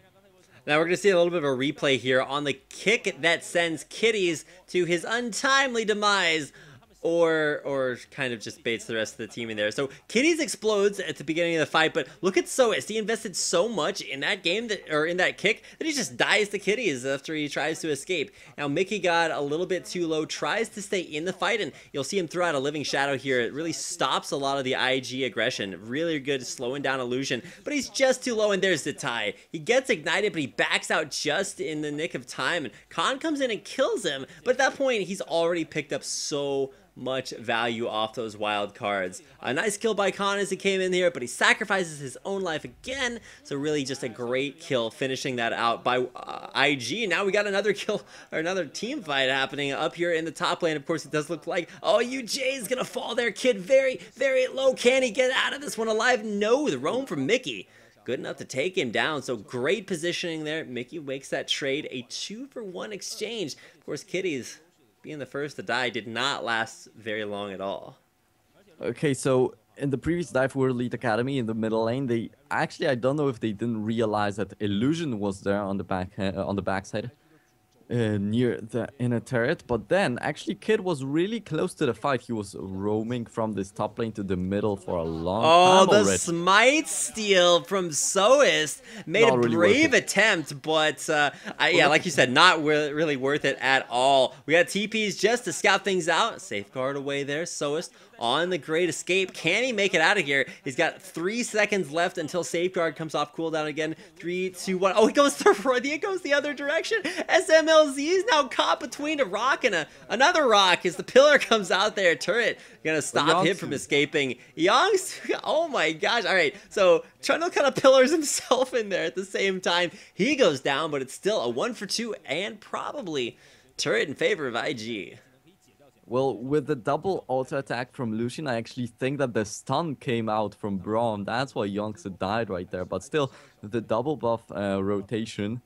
Now we're going to see a little bit of a replay here on the kick that sends Kitties to his untimely demise, or kind of just baits the rest of the team in there. So Kitties explodes at the beginning of the fight, but look at Soest. He invested so much in that game, or in that kick, that he just dies to Kitties after he tries to escape. Now Mickey got a little bit too low, tries to stay in the fight, and you'll see him throw out a Living Shadow here. It really stops a lot of the IG aggression. Really good slowing down illusion, but he's just too low, and there's the tie. He gets ignited, but he backs out just in the nick of time, and Khan comes in and kills him, but at that point, he's already picked up so much value off those wild cards. A nice kill by Khan as he came in here, but he sacrifices his own life again. So really just a great kill, finishing that out by IG. Now we got another kill, or another team fight happening up here in the top lane. Of course, it does look like, oh, UJ is gonna fall there, Kid. Very, very low. Can he get out of this one alive? No, the roam from Mickey. Good enough to take him down. So great positioning there. Mickey makes that trade a 2-for-1 exchange. Of course, Kitties being the first to die did not last very long at all. Okay, so in the previous dive for Elite Academy in the middle lane, they actually, I don't know if they didn't realize that Illusion was there on the backside. Near the inner turret, but then actually Kid was really close to the fight. He was roaming from this top lane to the middle for a long time already. Oh, the smite steal from Soest made a brave attempt, but yeah, like you said, not really worth it at all. We got TPs just to scout things out. Safeguard away there. Soest on the great escape. Can he make it out of here? He's got 3 seconds left until Safeguard comes off cooldown again. 3, 2, 1. Oh, he goes the other direction. SMLZ is now caught between a rock and another rock as the pillar comes out there. Turret gonna stop him from escaping. Young's, oh my gosh. All right, so Trundle kind of pillars himself in there at the same time. He goes down, but it's still a 1-for-2 and probably turret in favor of IG. Well, with the double auto attack from Lucian, I actually think that the stun came out from Braum. That's why Youngster died right there. But still, the double buff rotation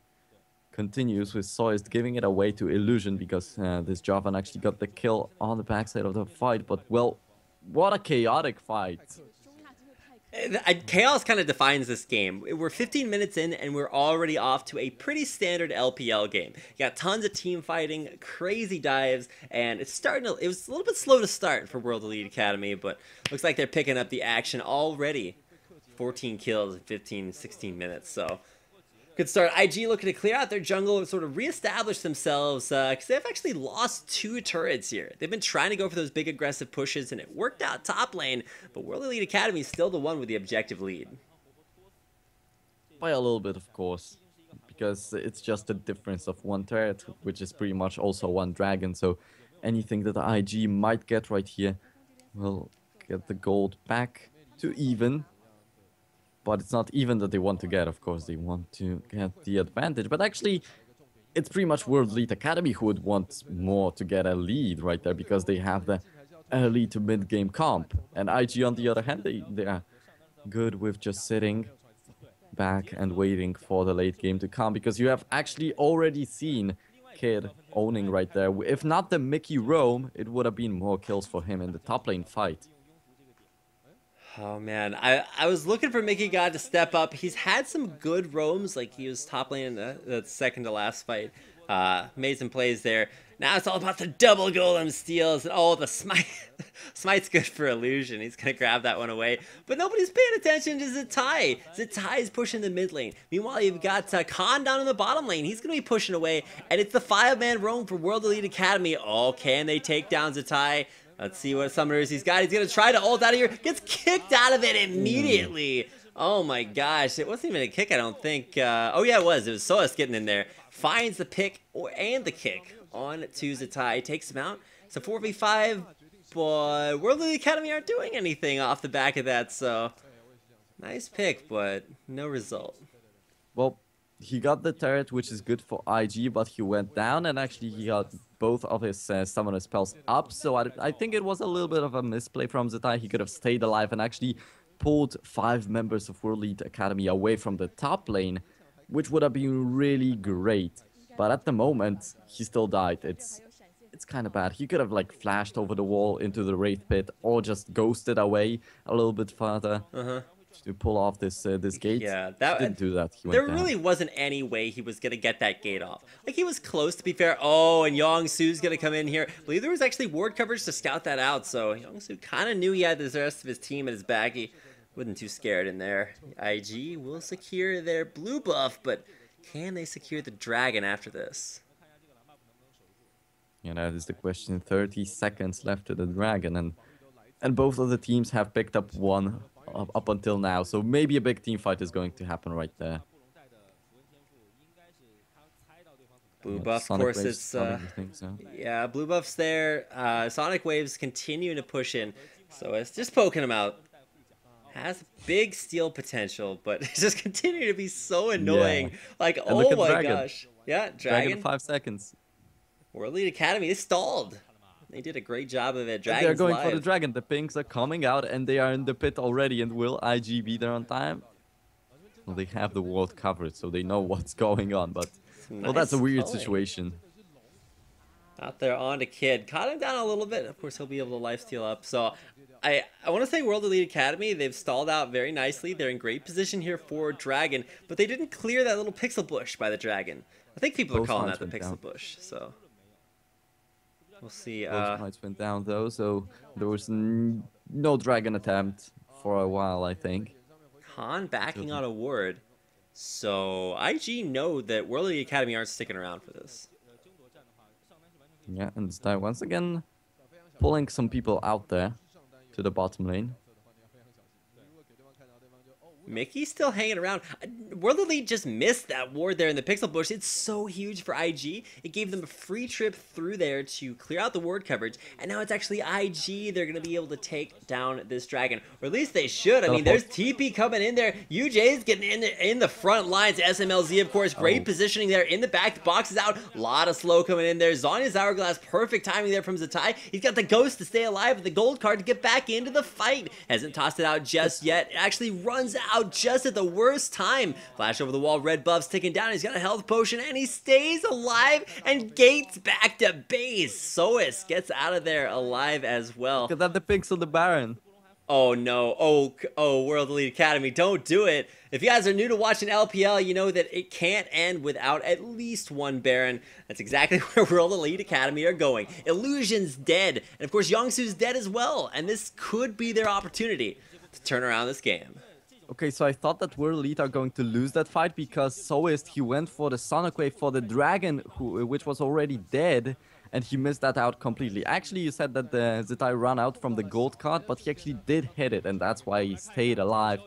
continues with Soist giving it away to Illusion because this Javan actually got the kill on the backside of the fight. But, well, what a chaotic fight. Chaos kind of defines this game. We're 15 minutes in and we're already off to a pretty standard LPL game. You got tons of team fighting, crazy dives, and it was a little bit slow to start for World Elite Academy, but looks like they're picking up the action already. 14 kills in 15, 16 minutes, so good start. IG looking to clear out their jungle and sort of reestablish themselves because they've actually lost 2 turrets here. They've been trying to go for those big aggressive pushes and it worked out top lane, but World Elite Academy is still the one with the objective lead. By a little bit, of course, because it's just a difference of 1 turret, which is pretty much also 1 dragon, so anything that the IG might get right here will get the gold back to even. But it's not even that they want to get, of course, they want to get the advantage. But actually, it's pretty much World Elite Academy who would want more to get a lead right there because they have the early to mid-game comp. And IG, on the other hand, they are good with just sitting back and waiting for the late game to come because you have actually already seen Kid owning right there. If not the Mickey roam, it would have been more kills for him in the top lane fight. Oh man, I was looking for Mickey God to step up. He's had some good roams, like he was top lane in the second to last fight. Made some plays there. Now it's all about the double golem steals. And oh, the smite. Smite's good for illusion. He's going to grab that one away. But nobody's paying attention to Zatai. Zatai is pushing the mid lane. Meanwhile, you've got Khan down in the bottom lane. He's going to be pushing away. And it's the 5-man roam for World Elite Academy. Oh, can they take down Zatai? Let's see what summoners he's got. He's going to try to ult out of here. Gets kicked out of it immediately. Oh my gosh. It wasn't even a kick, I don't think. Oh yeah, it was. It was Soas getting in there. Finds the pick and the kick on to Zatai. Takes him out. It's a 4v5. But World Elite Academy aren't doing anything off the back of that. So nice pick, but no result. Well, he got the turret, which is good for IG, but he went down, and actually he got both of his summoner spells up. So I think it was a little bit of a misplay from Zatai. He could have stayed alive and actually pulled 5 members of World Elite Academy away from the top lane, which would have been really great. But at the moment, he still died. It's kind of bad. He could have like flashed over the wall into the Wraith Pit or just ghosted away a little bit further to pull off this gate. Yeah, he didn't do that. He there went really wasn't any way he was gonna get that gate off. Like, he was close, to be fair. Oh, and Yongsu's gonna come in here. I believe there was actually ward coverage to scout that out, so Yongsu kind of knew he had the rest of his team at his back. He wasn't too scared in there. IG will secure their blue buff, but can they secure the dragon after this? Yeah, that is the question. 30 seconds left to the dragon, and both of the teams have picked up one up until now. So maybe a big team fight is going to happen right there. Blue buff, of course, it's yeah, blue buff's there. Sonic Waves continue to push in, so it's just poking him out. Has big steal potential, but it's just continue to be so annoying. Yeah. Like, and oh my dragon. Gosh. Yeah, Dragon. 5 seconds. World Elite Academy, they stalled. They did a great job of it. They're going for the dragon. The pings are coming out, and they are in the pit already. And will IG be there on time? Well, they have the ward covered, so they know what's going on. But well, that's a weird situation. Out there on to Kid. Caught him down a little bit. Of course, he'll be able to lifesteal up. So I want to say World Elite Academy, they've stalled out very nicely. They're in great position here for Dragon, but they didn't clear that little pixel bush by the Dragon. I think people are calling that the pixel bush. So we'll see. Both knights went down though, so there was no dragon attempt for a while, I think. Khan backing on a ward. So IG know that World Elite Academy aren't sticking around for this. Yeah, and Zatai once again pulling some people out there to the bottom lane. Mickey's still hanging around. World Elite just missed that ward there in the pixel bush. It's so huge for IG. It gave them a free trip through there to clear out the ward coverage. And now it's actually IG. They're going to be able to take down this dragon. Or at least they should. I mean, there's TP coming in there. UJ's getting in the front lines. SMLZ, of course, great positioning there. In the back, the box is out. A lot of slow coming in there. Zhonya's Hourglass, perfect timing there from Zatai. He's got the ghost to stay alive with the gold card to get back into the fight. Hasn't tossed it out just yet. It actually runs out just at the worst time. Flash over the wall, red buff's ticking down. He's got a health potion and he stays alive and gates back to base. Soas gets out of there alive as well. Look at that, the pixel, the Baron. Oh no, oh World Elite Academy, don't do it. If you guys are new to watching LPL, you know that it can't end without at least one Baron. That's exactly where World Elite Academy are going. Illusion's dead, and of course Yongsu's dead as well, and this could be their opportunity to turn around this game. Okay, so I thought that World Elite are going to lose that fight because Soist, he went for the Sonic Wave for the Dragon, which was already dead, and he missed that out completely. Actually, you said that the Zatai ran out from the gold card, but he actually did hit it, and that's why he stayed alive.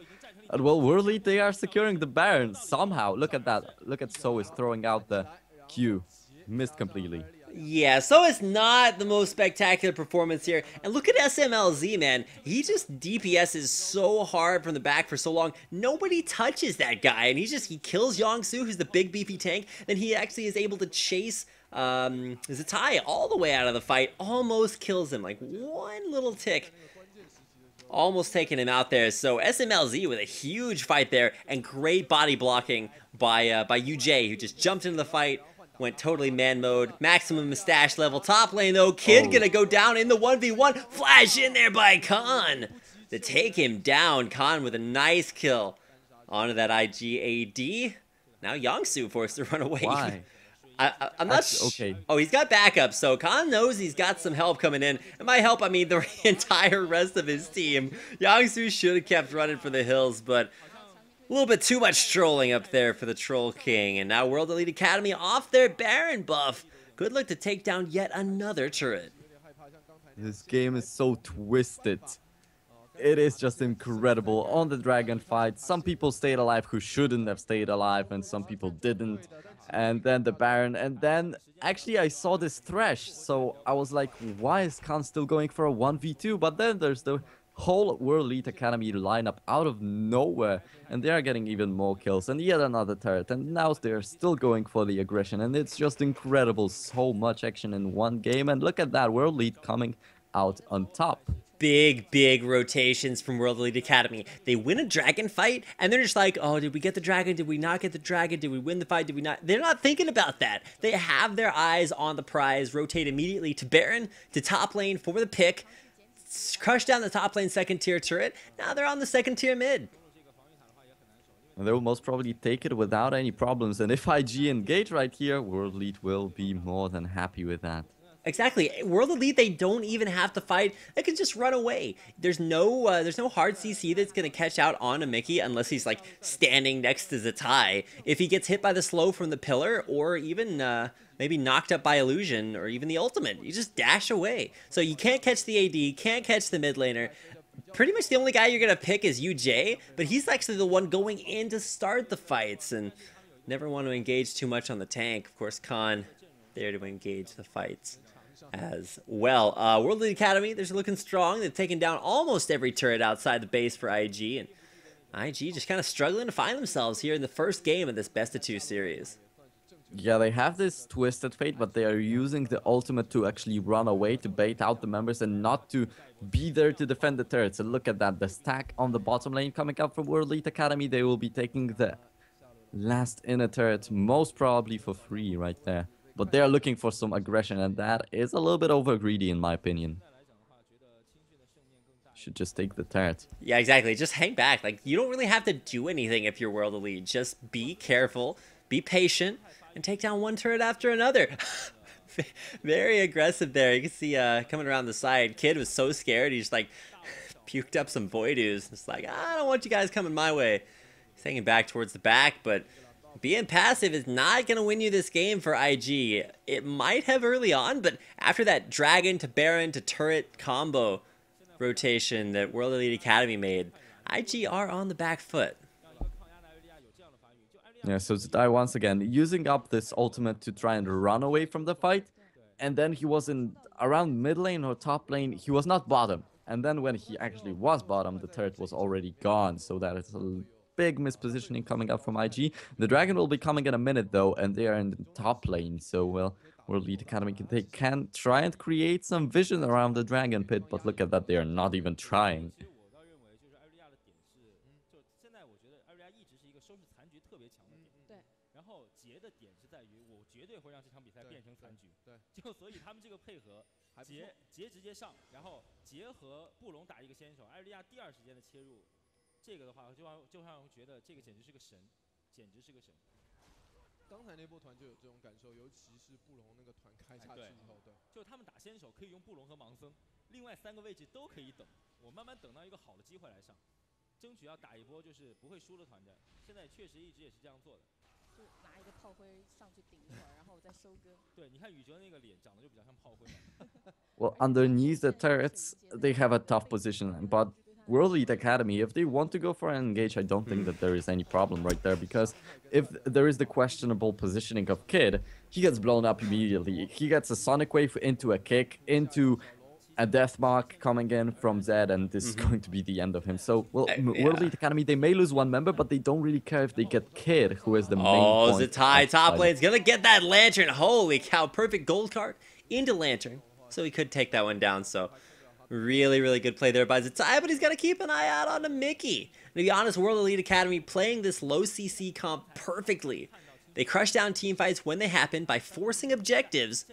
And well, World Elite, they are securing the Baron somehow. Look at that. Look at Soist throwing out the Q. Missed completely. Yeah, so it's not the most spectacular performance here. And look at SMLZ, man. He just DPSs so hard from the back for so long. Nobody touches that guy. And he kills Yongsu, who's the big beefy tank. Then he actually is able to chase Zatai all the way out of the fight. Almost kills him. Like one little tick. Almost taking him out there. So SMLZ with a huge fight there. And great body blocking by UJ, who just jumped into the fight. Went totally man mode, maximum mustache level. Top lane though, Kid gonna go down in the 1v1. Flash in there by Khan to take him down. Khan with a nice kill onto that IG AD. Now Yongsu forced to run away. Why? I'm not okay. Oh, he's got backup, so Khan knows he's got some help coming in. And by help, I mean the entire rest of his team. Yangsu should have kept running for the hills, but a little bit too much trolling up there for the Troll King. And now World Elite Academy off their Baron buff. Good luck to take down yet another turret. This game is so twisted. It is just incredible. On the dragon fight, some people stayed alive who shouldn't have stayed alive, and some people didn't. And then the Baron, and then actually I saw this Thresh, so I was like, why is Khan still going for a 1v2? But then there's the whole World Elite Academy lineup out of nowhere, and they are getting even more kills, and yet another turret, and now they're still going for the aggression, and it's just incredible. So much action in one game, and look at that, World Elite coming out on top. Big rotations from World Elite Academy. They win a dragon fight, and they're just like, oh, did we get the dragon? Did we not get the dragon? Did we win the fight? Did we not? They're not thinking about that. They have their eyes on the prize, rotate immediately to Baron, to top lane for the pick, crush down the top lane second tier turret. Now they're on the second tier mid. And they will most probably take it without any problems. And if IG engage right here, World Elite will be more than happy with that. Exactly. World Elite, they don't even have to fight. They can just run away. There's no hard CC that's going to catch out on a Mickey unless he's like standing next to Zatai. If he gets hit by the slow from the pillar or even maybe knocked up by illusion or even the ultimate, you just dash away. So you can't catch the AD, can't catch the mid laner. Pretty much the only guy you're going to pick is UJ, but he's actually the one going in to start the fights and never want to engage too much on the tank. Of course, Khan there to engage the fights as well. World Elite Academy, they're looking strong. They've taken down almost every turret outside the base for IG, and IG just kind of struggling to find themselves here in the first game of this best of 2 series. Yeah, they have this twisted fate, but they are using the ultimate to actually run away, to bait out the members and not to be there to defend the turrets. And look at that, the stack on the bottom lane coming up from World Elite Academy. They will be taking the last inner turret, most probably for free right there. But they are looking for some aggression, and that is a little bit over greedy in my opinion. Should just take the turret. Yeah, exactly. Just hang back. Like, you don't really have to do anything if you're World Elite. Just be careful, be patient, and take down one turret after another. Very aggressive there. You can see coming around the side. Kid was so scared, he just like puked up some Voidoos. It's like, I don't want you guys coming my way. He's hanging back towards the back, but being passive is not going to win you this game for IG. It might have early on, but after that Dragon to Baron to turret combo rotation that World Elite Academy made, IG are on the back foot. Yeah, so Zatai once again using up this ultimate to try and run away from the fight. And then he was in around mid lane or top lane. He was not bottom. And then when he actually was bottom, the turret was already gone. So that is a big mispositioning coming up from IG. The dragon will be coming in a minute though, and they are in the top lane. So, well, World Elite Academy can try and create some vision around the dragon pit, but look at that, they are not even trying. Well, underneath the turrets, they have a tough position, but World Elite Academy, if they want to go for an engage, I don't think that there is any problem right there, because if there is the questionable positioning of Kid, he gets blown up immediately. He gets a Sonic Wave into a kick, into a Death Mark coming in from Zed, and this is going to be the end of him. So, well, World Elite Academy, they may lose one member, but they don't really care if they get Kid, who is the main point. Oh, Zatai, top lane's gonna get that Lantern. Holy cow, perfect gold card into Lantern. So he could take that one down, so really good play there by Zatai, but he's got to keep an eye out on the Mickey. To be honest, World Elite Academy playing this low CC comp perfectly. They crush down team fights when they happen by forcing objectives,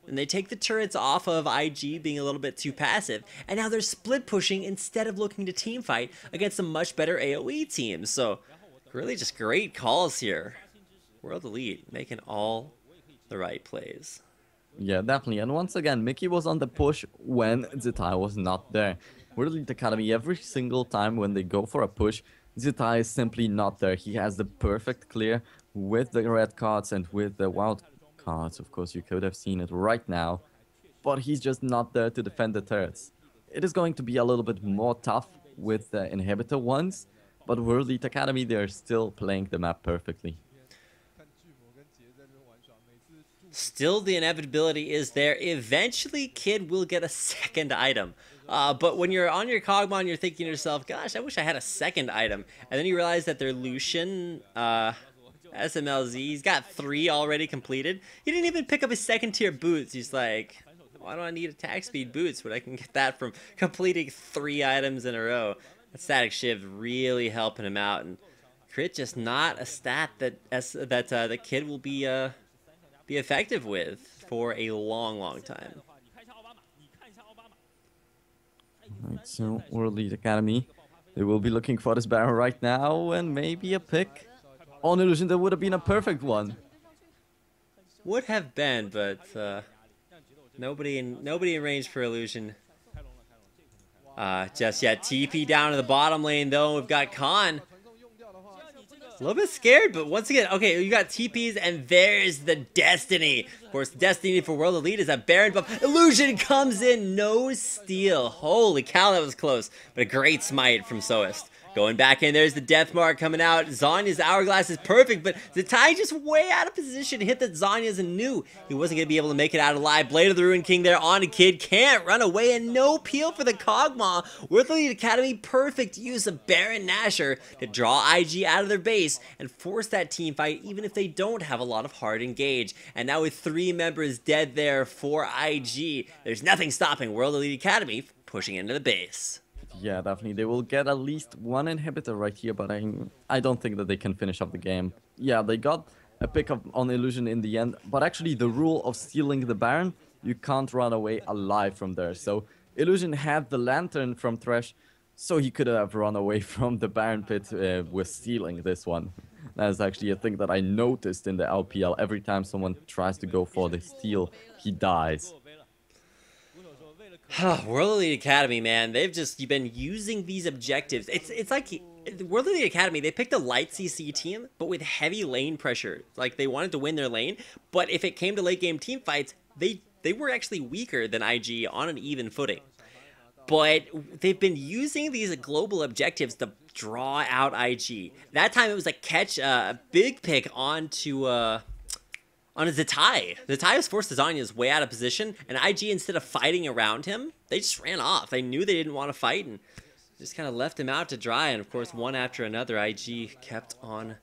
and they take the turrets off of IG being a little bit too passive, and now they're split pushing instead of looking to team fight against a much better AoE team. So really just great calls here. World Elite making all the the right plays. Yeah, definitely. And once again, Mickey was on the push when Zitai was not there. World Elite Academy, every single time when they go for a push, Zitai is simply not there. He has the perfect clear with the red cards and with the wild cards. Of course, you could have seen it right now. But he's just not there to defend the turrets. It is going to be a little bit more tough with the inhibitor ones, but World Elite Academy, they're still playing the map perfectly. Still, the inevitability is there. Eventually, Kid will get a second item. But when you're on your Kog'Maw, you're thinking to yourself, gosh, I wish I had a second item. And then you realize that their Lucian, SMLZ, he's got 3 already completed. He didn't even pick up his second tier boots. He's like, why do I need attack speed boots when I can get that from completing 3 items in a row? That static shift really helping him out. And crit just not a stat that the Kid will be effective with for a long time. Alright, so World Elite Academy, they will be looking for this Baron right now, and maybe a pick on Illusion. That would have been a perfect one. Would have been, but nobody in range for Illusion just yet. TP down to the bottom lane though. We've got Khan. A little bit scared, but once again, okay, you got TPs, and there's the Destiny. Of course, Destiny for World Elite is a Baron buff. Illusion comes in, no steal. Holy cow, that was close. But a great smite from Soist. Going back in, there's the Death Mark coming out. Zanya's Hourglass is perfect, but Zitai just way out of position. Hit that Zanya's and knew he wasn't going to be able to make it out alive. Blade of the Ruined King there on a Kid. Can't run away, and no peel for the Kog'Maw. World Elite Academy, perfect use of Baron Nashor to draw IG out of their base and force that team fight, even if they don't have a lot of hard engage. And now with 3 members dead there for IG, there's nothing stopping World Elite Academy from pushing into the base. Yeah, definitely. They will get at least 1 inhibitor right here, but I don't think that they can finish up the game. Yeah, they got a pick up on Illusion in the end, but actually the rule of stealing the Baron, you can't run away alive from there. So Illusion had the Lantern from Thresh, so he could have run away from the Baron pit with stealing this one. That is actually a thing that I noticed in the LPL. Every time someone tries to go for the steal, he dies. World Elite Academy, man, they've just been using these objectives. It's like World Elite Academy, they picked a light CC team, but with heavy lane pressure. Like, they wanted to win their lane, but if it came to late game team fights, they were actually weaker than IG on an even footing. But they've been using these global objectives to draw out IG. That time it was like catch a big pick onto on a Zitai. Zitai was forced to Zanya's way out of position, and IG, instead of fighting around him, they just ran off. They knew they didn't want to fight, and just kind of left him out to dry. And of course, one after another, IG kept on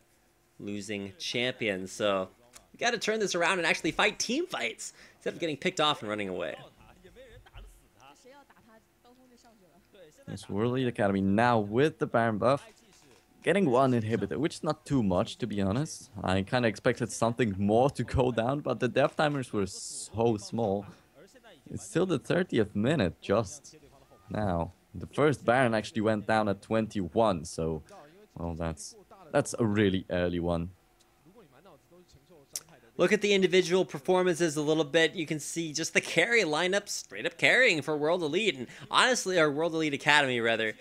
losing champions. So you got to turn this around and actually fight team fights instead of getting picked off and running away. This World Elite Academy now with the Baron buff, getting 1 inhibitor, which is not too much, to be honest. I kind of expected something more to go down, but the death timers were so small. It's still the 30th minute just now. The first Baron actually went down at 21, so, well, that's a really early one. Look at the individual performances a little bit. You can see just the carry lineup straight up carrying for World Elite, and honestly, or World Elite Academy rather.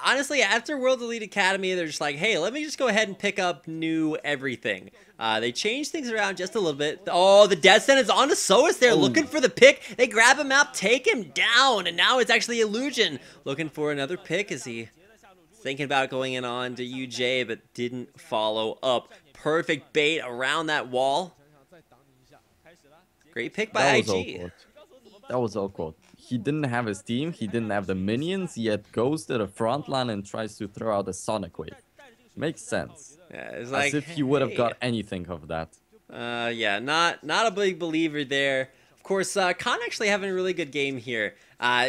Honestly, after World Elite Academy, they're just like, hey, let me just go ahead and pick up new everything. They changed things around just a little bit. Oh, the Death Sentence on to Sois there, looking for the pick. They grab him out, take him down, and now it's actually Illusion looking for another pick as he thinking about going in on to UJ, but didn't follow up. Perfect bait around that wall. Great pick by IG. Awkward. That was awkward. He didn't have his team, he didn't have the minions, yet goes to the front line and tries to throw out a Sonic Wave. Makes sense. Yeah, it's like, as if he would have got anything of that. Yeah, not a big believer there. Of course, Khan actually having a really good game here.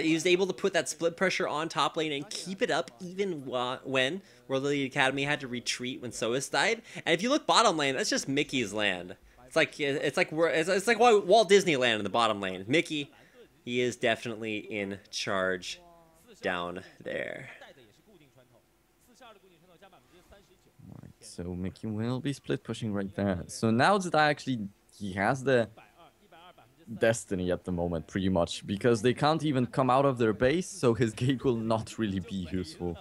He was able to put that split pressure on top lane and keep it up even when World Elite Academy had to retreat when Sois died. And if you look bottom lane, that's just Mickey's land. It's like Walt Disney Land in the bottom lane. Mickey, he is definitely in charge down there. Right, so Mickey will be split pushing right there. So now that he has the destiny at the moment, pretty much, because they can't even come out of their base, so his gate will not really be useful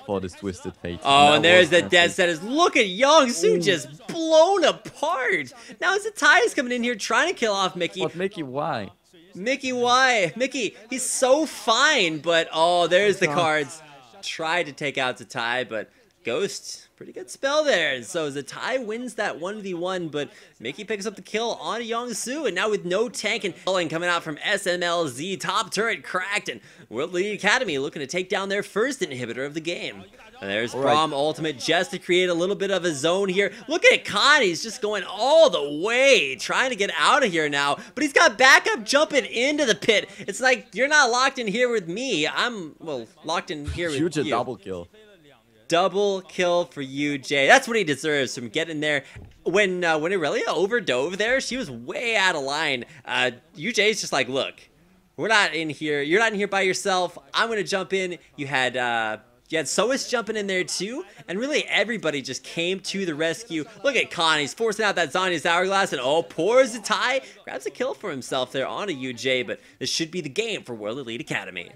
for this Twisted Fate. Oh, and there's the death sentence. Look at Young-Soo just blown apart. Now Zatai is coming in here trying to kill off Mickey. But Mickey, why? Mickey, why? Mickey, he's so fine, but oh, there's the cards. Tried to take out Zatai, but Ghost, pretty good spell there. And so Zatai wins that 1v1, but Mickey picks up the kill on Young-Soo, and now with no tank and coming out from SMLZ, top turret cracked, and World Elite Academy looking to take down their first inhibitor of the game. And there's Braum Ultimate just to create a little bit of a zone here. Look at Khan, he's just going all the way, trying to get out of here now. But he's got backup jumping into the pit. It's like, you're not locked in here with me. I'm, well, locked in here with you. Huge double kill. Double kill for UJ. That's what he deserves from getting there. When Aurelia overdove there, she was way out of line. UJ's just like, look, we're not in here. You're not in here by yourself. I'm going to jump in. You had Soas jumping in there too, and really everybody just came to the rescue. Look at Khan, he's forcing out that Zanya's Hourglass, and oh, poor Zatai grabs a kill for himself there on a UJ, but this should be the game for World Elite Academy.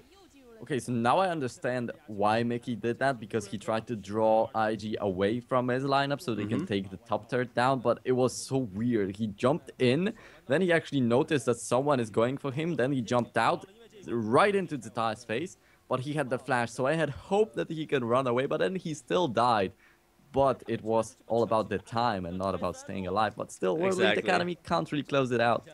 Okay, so now I understand why Mickey did that, because he tried to draw IG away from his lineup so they can take the top turret down, but it was so weird. He jumped in, then he actually noticed that someone is going for him, then he jumped out right into Zatai's face, but he had the flash, so I had hope that he could run away, but then he still died. But it was all about the time and not about staying alive, but still, World Elite Academy can't really close it out.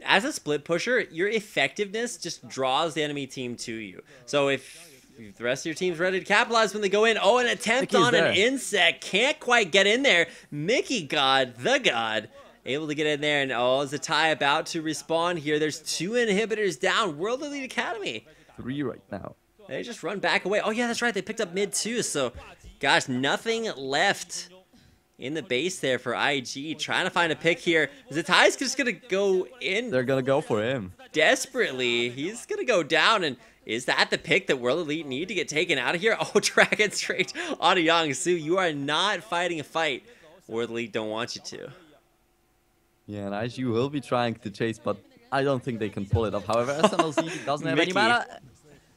As a split pusher, your effectiveness just draws the enemy team to you. So if the rest of your team's ready to capitalize when they go in, oh, an attempt on an insect, can't quite get in there. Mickey God, the God, able to get in there, and oh, Zatai about to respawn here. There's 2 inhibitors down. World Elite Academy. 3 right now. They just run back away. Oh, yeah, that's right. They picked up mid too. So, gosh, nothing left in the base there for IG. Trying to find a pick here. Zatai's just going to go in. They're going to go for him. Desperately. He's going to go down. And is that the pick that World Elite need to get taken out of here? Oh, Dragon straight on Young-Soo. You are not fighting a fight World Elite don't want you to. Yeah, and IG will be trying to chase, but I don't think they can pull it off. However, SMLZ doesn't have any mana.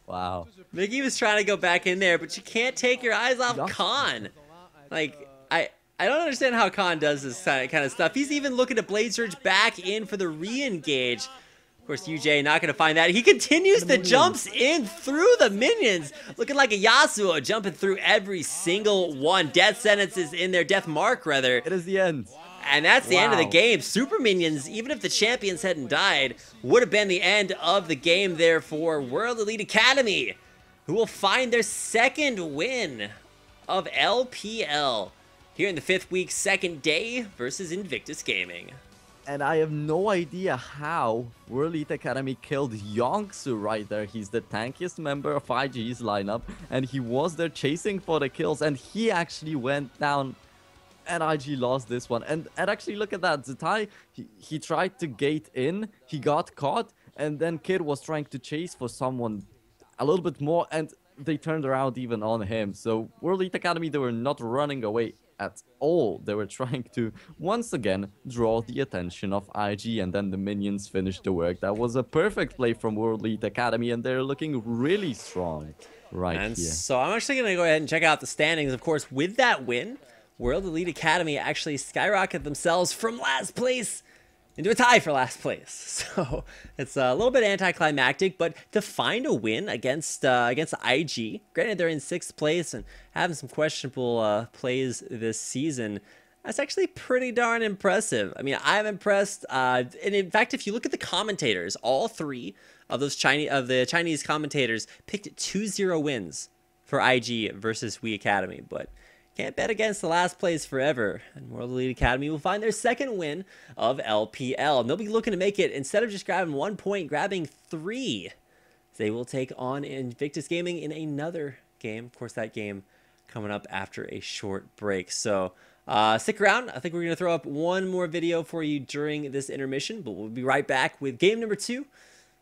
Wow. Mickey was trying to go back in there, but you can't take your eyes off Khan. Like, I don't understand how Khan does this kind of stuff. He's even looking to Blade Surge back in for the re-engage. Of course, UJ not going to find that. He continues the jumps in through the minions. Looking like a Yasuo jumping through every single one. Death Sentence is in there. Death Mark, rather. It is the end. And that's the end of the game. Super Minions, even if the champions hadn't died, would have been the end of the game there for World Elite Academy, who will find their 2nd win of LPL here in the 5th week, 2nd day versus Invictus Gaming. And I have no idea how World Elite Academy killed Young-Soo right there. He's the tankiest member of IG's lineup, and he was there chasing for the kills, and he actually went down. And IG lost this one. And actually, look at that. Zatai, he tried to gate in. He got caught. And then Kid was trying to chase for someone a little bit more. And they turned around even on him. So World Elite Academy, they were not running away at all. They were trying to, once again, draw the attention of IG. And then the minions finished the work. That was a perfect play from World Elite Academy. And they're looking really strong right here. So I'm actually going to go ahead and check out the standings. Of course, with that win, World Elite Academy actually skyrocketed themselves from last place into a tie for last place. So it's a little bit anticlimactic, but to find a win against IG, granted they're in 6th place and having some questionable plays this season, that's actually pretty darn impressive. I mean, I'm impressed. And in fact, if you look at the commentators, all 3 of those Chinese commentators picked 2-0 wins for IG versus WEA Academy, but can't bet against the last place forever. And World Elite Academy will find their 2nd win of LPL. And they'll be looking to make it, instead of just grabbing 1 point, grabbing 3. They will take on Invictus Gaming in another game. Of course, that game coming up after a short break. So stick around. I think we're going to throw up one more video for you during this intermission. But we'll be right back with game number 2.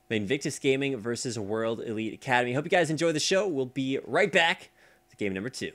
Invictus Gaming versus World Elite Academy. Hope you guys enjoy the show. We'll be right back with game number 2.